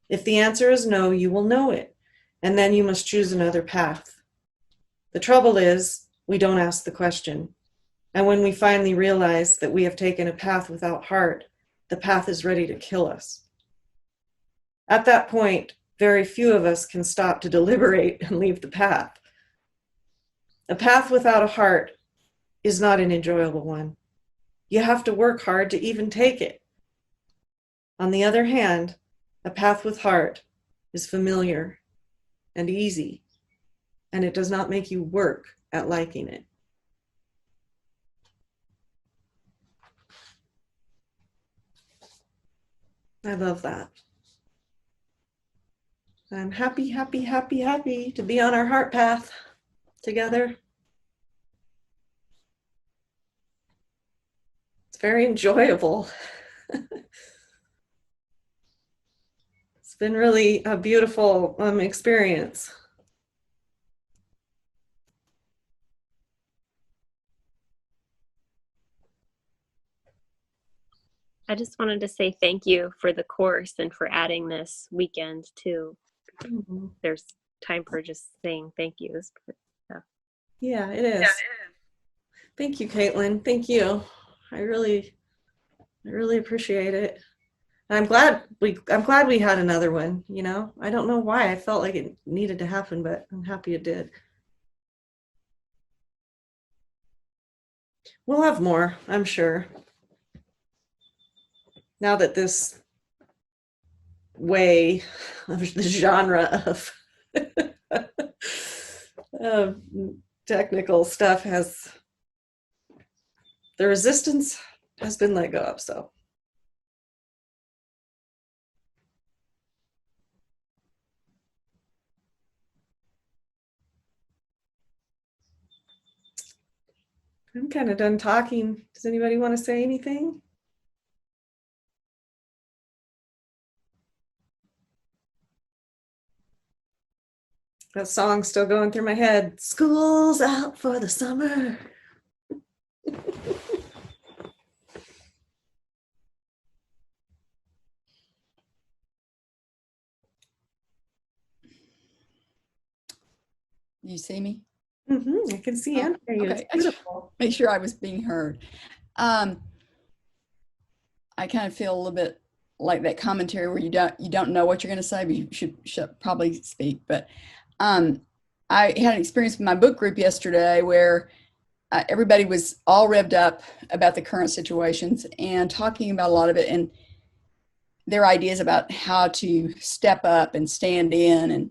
If the answer is no, you will know it, and then you must choose another path. The trouble is, we don't ask the question. And when we finally realize that we have taken a path without heart, the path is ready to kill us. At that point, very few of us can stop to deliberate and leave the path. A path without a heart is not an enjoyable one. You have to work hard to even take it. On the other hand, a path with heart is familiar and easy, and it does not make you work at liking it. I love that. I'm happy, happy, happy, happy to be on our heart path together. It's very enjoyable. It's been really a beautiful experience. I just wanted to say thank you for the course and for adding this weekend too. Mm-hmm. There's time for just saying thank yous. Yeah, it is. Thank you, Caitlin. Thank you. I really appreciate it. I'm glad we had another one, I don't know why I felt like it needed to happen, but I'm happy it did. We'll have more, I'm sure. Now that this way of the genre of of technical stuff the resistance has been let go of, so. I'm kind of done talking. Does anybody want to say anything? That song's still going through my head. School's out for the summer. You see me? I can see and hear you. Okay. It's beautiful. Make sure I was being heard. I kind of feel a little bit like that commentary where you don't know what you're going to say, but you should probably speak. But I had an experience with my book group yesterday where everybody was all revved up about the current situations and talking about a lot of it and their ideas about how to step up and stand in and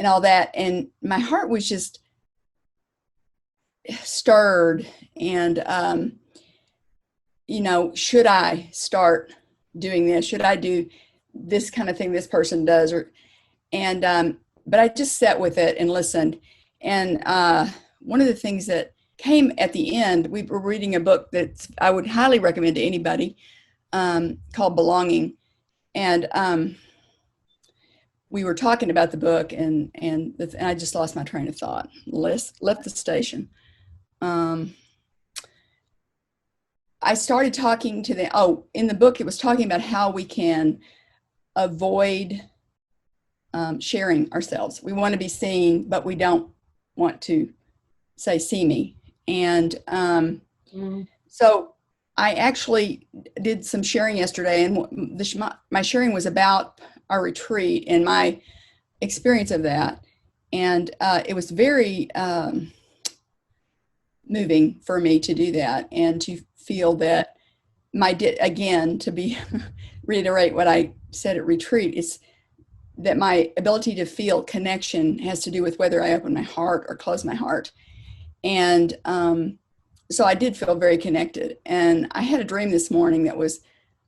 all that. And my heart was just stirred and should I start doing this? Should I do this kind of thing this person does? But I just sat with it and listened. And one of the things that came at the end, we were reading a book that I would highly recommend to anybody called Belonging. And we were talking about the book and I just lost my train of thought, left the station. I started talking to in the book, it was talking about how we can avoid sharing ourselves. We want to be seen, but we don't want to say, see me. And so I actually did some sharing yesterday, and my sharing was about our retreat and my experience of that. And it was very moving for me to do that and to feel that again, to be reiterate what I said at retreat, is that my ability to feel connection has to do with whether I open my heart or close my heart. And so I did feel very connected. And I had a dream this morning that was,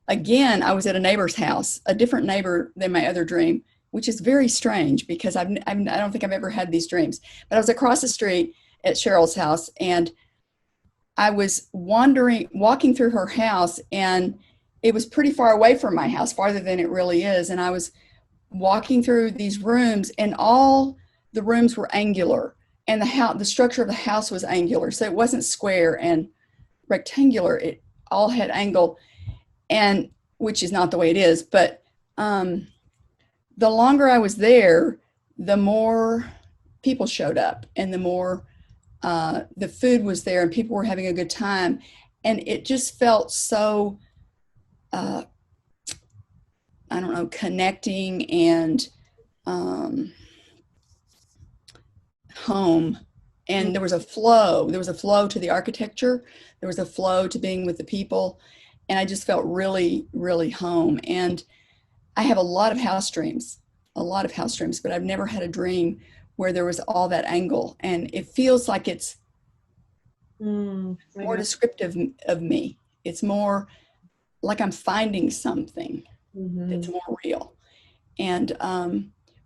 again, I was at a neighbor's house, a different neighbor than my other dream, which is very strange because I don't think I've ever had these dreams. But I was across the street at Cheryl's house, and I was walking through her house, and it was pretty far away from my house, farther than it really is. And I was walking through these rooms, and all the rooms were angular, and the structure of the house was angular. So it wasn't square and rectangular. It all had angle, and which is not the way it is. But the longer I was there, the more people showed up, and the more the food was there, and people were having a good time. And it just felt so, I don't know, connecting and home. And there was a flow to the architecture. There was a flow to being with the people. And I just felt really, really home. And I have a lot of house dreams, but I've never had a dream where there was all that angle. And it feels like it's more descriptive of me. It's more like I'm finding something that's more real. And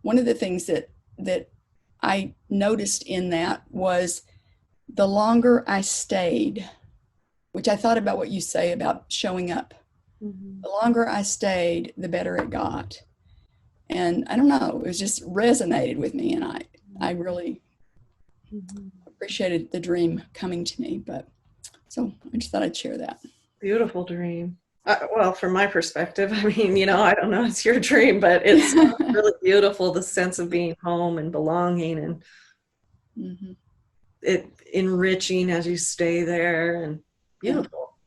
one of the things that I noticed in that was the longer I stayed, which I thought about what you say about showing up. The longer I stayed, the better it got. And I don't know, it was just resonated with me. And I really appreciated the dream coming to me. But so I just thought I'd share that. Beautiful dream. Well, from my perspective, I mean, I don't know, it's your dream, but it's really beautiful, the sense of being home and belonging and it enriching as you stay there, and beautiful.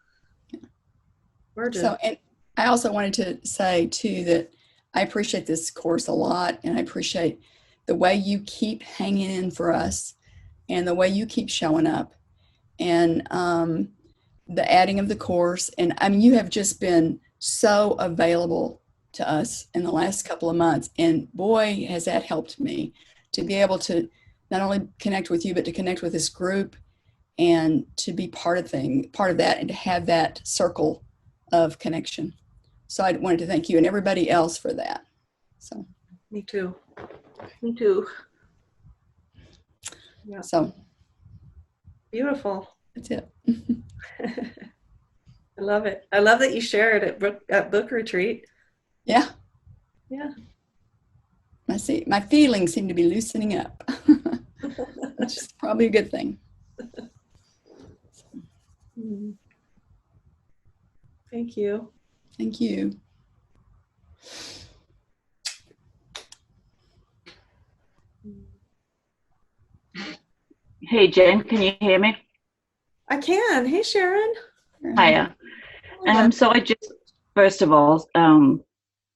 Gorgeous. So, and I also wanted to say too that I appreciate this course a lot, and I appreciate the way you keep hanging in for us and the way you keep showing up, and the adding of the course. And I mean, you have just been so available to us in the last couple of months, and boy, has that helped me to be able to not only connect with you, but to connect with this group and to be part of that, and to have that circle of connection. So I wanted to thank you and everybody else for that. So Me too. Yeah. So beautiful. that's it. I love it. I love that you shared at book retreat. Yeah. Yeah. My feelings seem to be loosening up, which is probably a good thing. Thank you. Thank you. Hey, Jen, can you hear me? I can. Hey, Sharon. Hiya. So I just, first of all,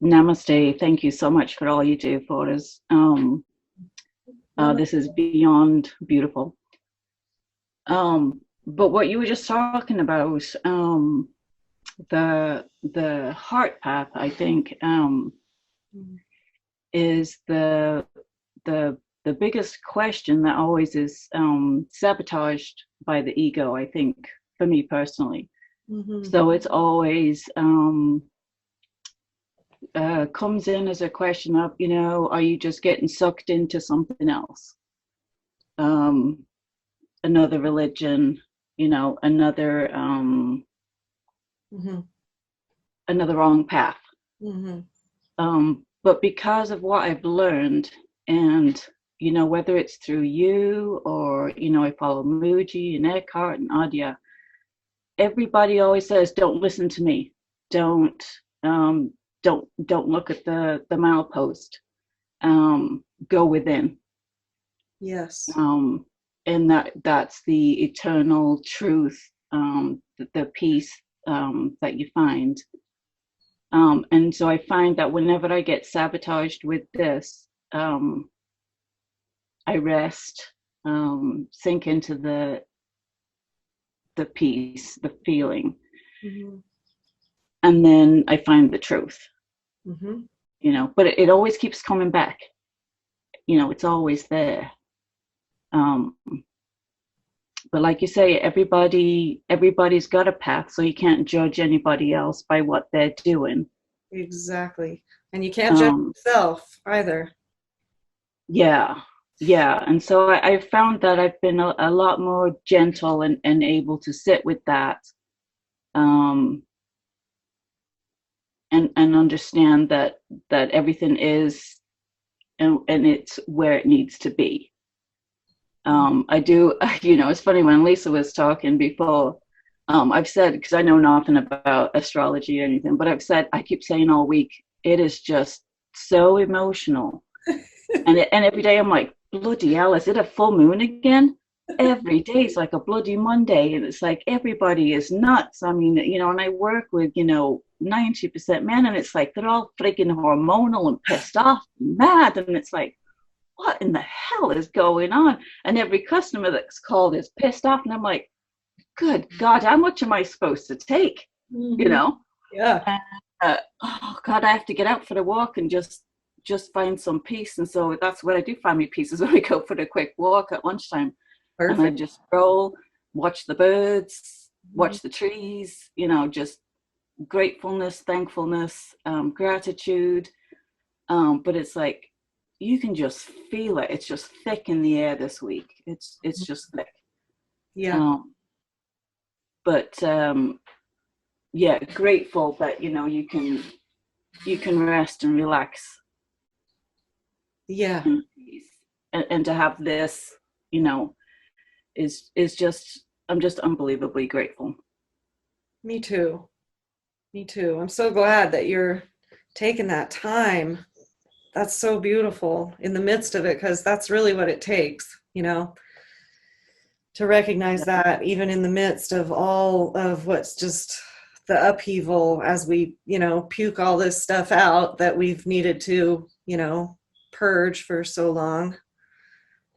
namaste. Thank you so much for all you do for us. This is beyond beautiful. But what you were just talking about, the heart path, I think, is the biggest question that always is sabotaged by the ego, I think, for me personally. So it's always comes in as a question of, are you just getting sucked into something else? Another religion, another another wrong path. But because of what I've learned, and whether it's through you or I follow Mooji and Eckhart and Adya, everybody always says, don't listen to me, don't look at the milepost, go within. Yes. And that's the eternal truth, the peace that you find. And so I find that whenever I get sabotaged with this, I rest, sink into the peace, the feeling, and then I find the truth. But it always keeps coming back. It's always there. But like you say, everybody's got a path, so you can't judge anybody else by what they're doing. Exactly. And you can't judge yourself either. Yeah. And so I've found that I've been a lot more gentle and able to sit with that, and understand that everything is, and it's where it needs to be. I do, it's funny, when Lisa was talking before, I've said, because I know nothing about astrology or anything, but I keep saying all week, it is just so emotional. and every day I'm like, bloody hell, is it a full moon again? Every day is like a bloody Monday, and it's like everybody is nuts. I mean, and I work with 90% men, and it's like they're all freaking hormonal and pissed off and mad, and it's like, what in the hell is going on? And every customer that's called is pissed off, and I'm like, good God, how much am I supposed to take? Yeah. Oh God, I have to get out for the walk and just find some peace. And so that's what I do, find me peace, is when I go for the quick walk at lunchtime. Perfect. And I just stroll, watch the birds, watch the trees, just gratefulness, thankfulness, gratitude. But it's like, you can just feel it. It's just thick in the air this week. It's just thick. Yeah. Yeah, grateful that you can rest and relax. Yeah. And to have this, is just, I'm just unbelievably grateful. Me too. I'm so glad that you're taking that time. That's so beautiful in the midst of it, because that's really what it takes, to recognize that even in the midst of all of what's just the upheaval, as we, puke all this stuff out that we've needed to, purge for so long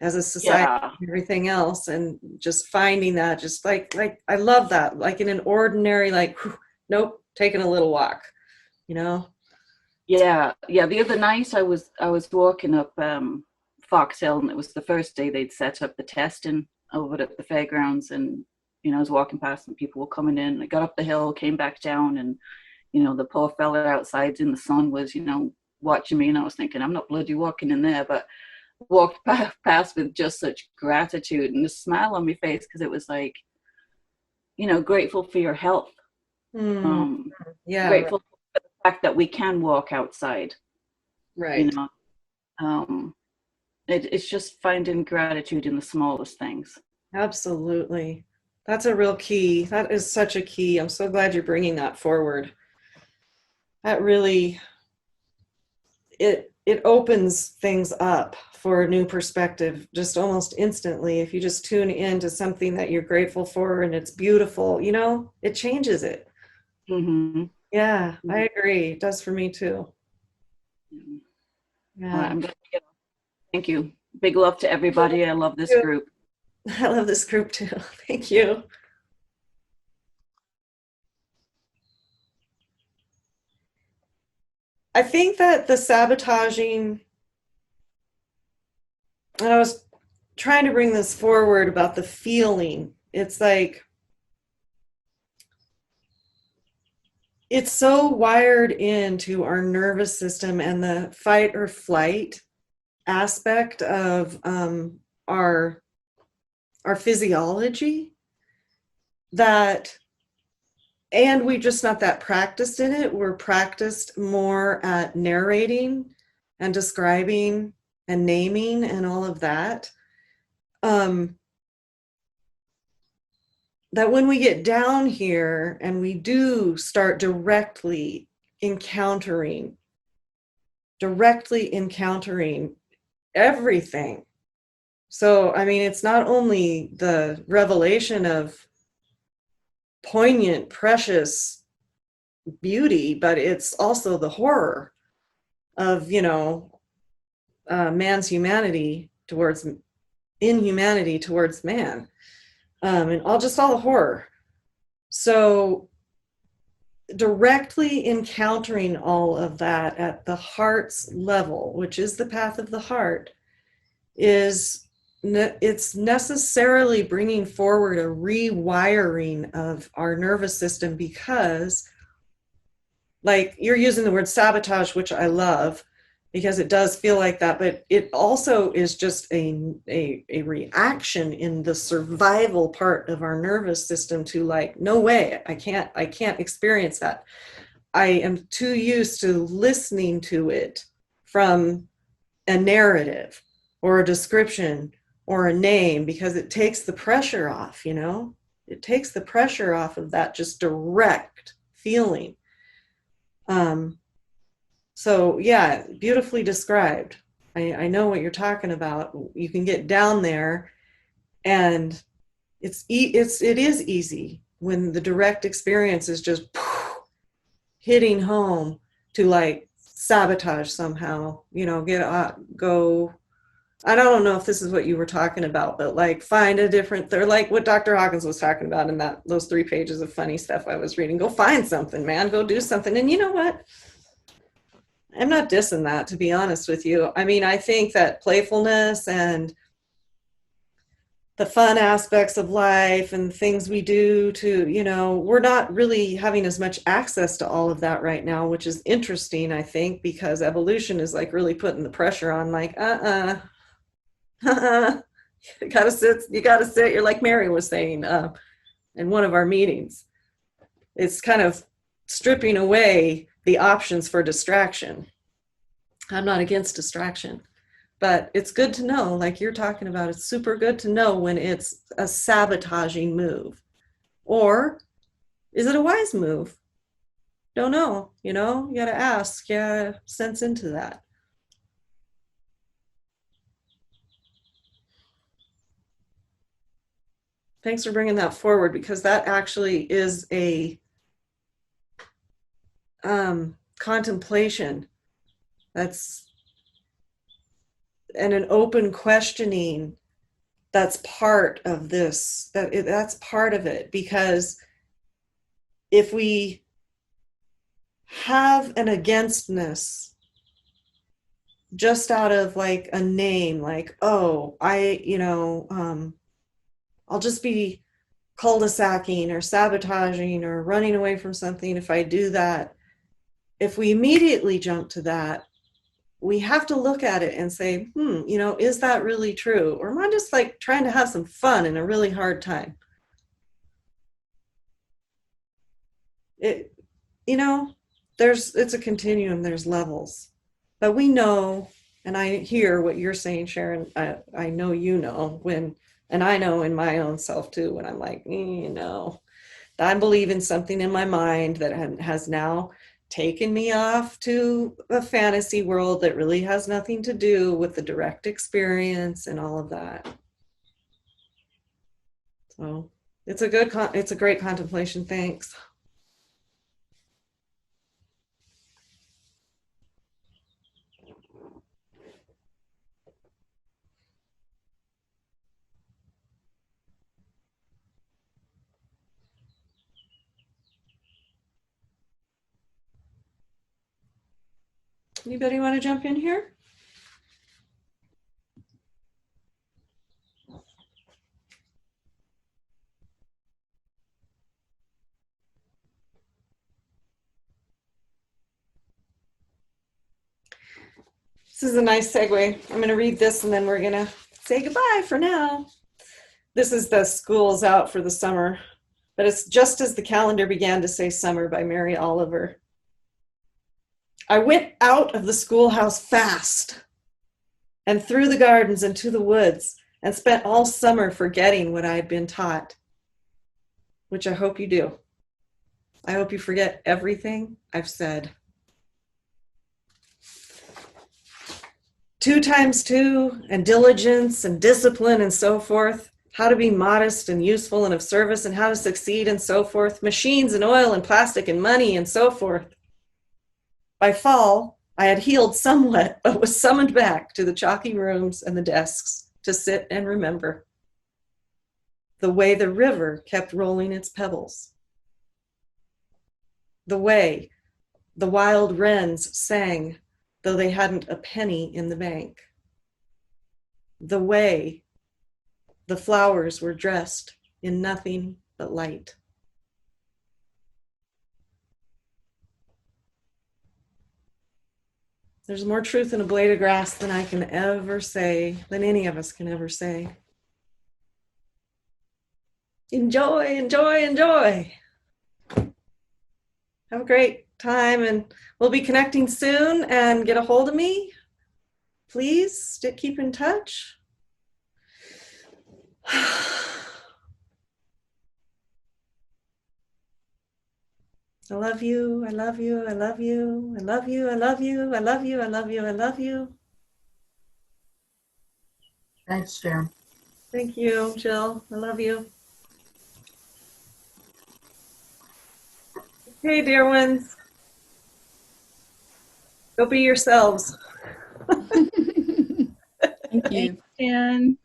as a society and everything else, and just finding that, just like I love that, like in an ordinary, like, nope, taking a little walk, Yeah. The other night I was walking up Fox Hill, and it was the first day they'd set up the testing over at the fairgrounds, and I was walking past and people were coming in. I got up the hill, came back down, and the poor fella outside in the sun was watching me, and I was thinking, I'm not bloody walking in there, but walked past with just such gratitude and a smile on my face, because it was like, grateful for your health. Yeah. Grateful for the fact that we can walk outside. Right. um, it's just finding gratitude in the smallest things. Absolutely. That's a real key. That is such a key. I'm so glad you're bringing that forward. That really, it opens things up for a new perspective just almost instantly. If you just tune into something that you're grateful for and it's beautiful, you know, it changes it. Mm-hmm. Yeah, I agree. It does for me too. All right, Yeah. I'm gonna get off. Thank you. Big love to everybody. I love this group. I love this group too. Thank you. I think that the sabotaging, and I was trying to bring this forward about the feeling. It's like, it's so wired into our nervous system and the fight or flight aspect of our physiology that, and we're just not that practiced in it. We're practiced more at narrating and describing and naming and all of that. That when we get down here and we do start directly encountering everything. So, I mean, it's not only the revelation of poignant, precious beauty, but it's also the horror of, you know, man's humanity towards inhumanity towards man, and all the horror. So, directly encountering all of that at the heart's level, which is the path of the heart, it's necessarily bringing forward a rewiring of our nervous system, because, like, you're using the word sabotage, which I love because it does feel like that, but it also is just a reaction in the survival part of our nervous system to, like, no way, I can't experience that. I am too used to listening to it from a narrative or a description or a name, because it takes the pressure off, you know? It takes the pressure off of that just direct feeling. So yeah, beautifully described. I know what you're talking about. You can get down there, and it is easy when the direct experience is just hitting home to, like, sabotage somehow, you know, go. I don't know if this is what you were talking about, but, like, find a different, they're like what Dr. Hawkins was talking about in those 3 pages of funny stuff I was reading. Go find something, man. Go do something. And you know what? I'm not dissing that, to be honest with you. I mean, I think that playfulness and the fun aspects of life and things we do to, you know, we're not really having as much access to all of that right now, which is interesting, I think, because evolution is, like, really putting the pressure on, like, you gotta sit. You're like Mary was saying in one of our meetings. It's kind of stripping away the options for distraction. I'm not against distraction, but it's good to know, like you're talking about, it's super good to know when it's a sabotaging move. Or is it a wise move? Don't know, you know, you gotta ask, yeah, sense into that. Thanks for bringing that forward, because that actually is a contemplation that's, and an open questioning that's part of this, that's part of it. Because if we have an againstness just out of, like, a name, like, oh, I'll just be cul-de-sacing or sabotaging or running away from something if I do that. If we immediately jump to that, we have to look at it and say, you know, is that really true? Or am I just, like, trying to have some fun in a really hard time? You know, it's a continuum, there's levels. But we know And I hear what you're saying, Sharon. I know you know when, and I know in my own self too, when I'm like, you know, I'm believing something in my mind that has now taken me off to a fantasy world that really has nothing to do with the direct experience and all of that. So it's it's a great contemplation. Thanks. Anybody want to jump in here? This is a nice segue. I'm going to read this and then we're going to say goodbye for now. This is the School's Out for the Summer, but it's just as the calendar began to say summer by Mary Oliver. I went out of the schoolhouse fast and through the gardens and to the woods and spent all summer forgetting what I had been taught, which I hope you do. I hope you forget everything I've said. 2 times 2 and diligence and discipline and so forth, how to be modest and useful and of service and how to succeed and so forth, machines and oil and plastic and money and so forth. By fall, I had healed somewhat, but was summoned back to the chalky rooms and the desks to sit and remember the way the river kept rolling its pebbles, the way the wild wrens sang though they hadn't a penny in the bank, the way the flowers were dressed in nothing but light. There's more truth in a blade of grass than I can ever say, than any of us can ever say. Enjoy, enjoy, enjoy. Have a great time, and we'll be connecting soon, and get a hold of me. Please keep in touch. I love you, I love you, I love you, I love you, I love you, I love you, I love you, I love you. Thanks, Sharon. Thank you, Jill. I love you. Hey, dear ones. Go be yourselves. Thank you. Jen.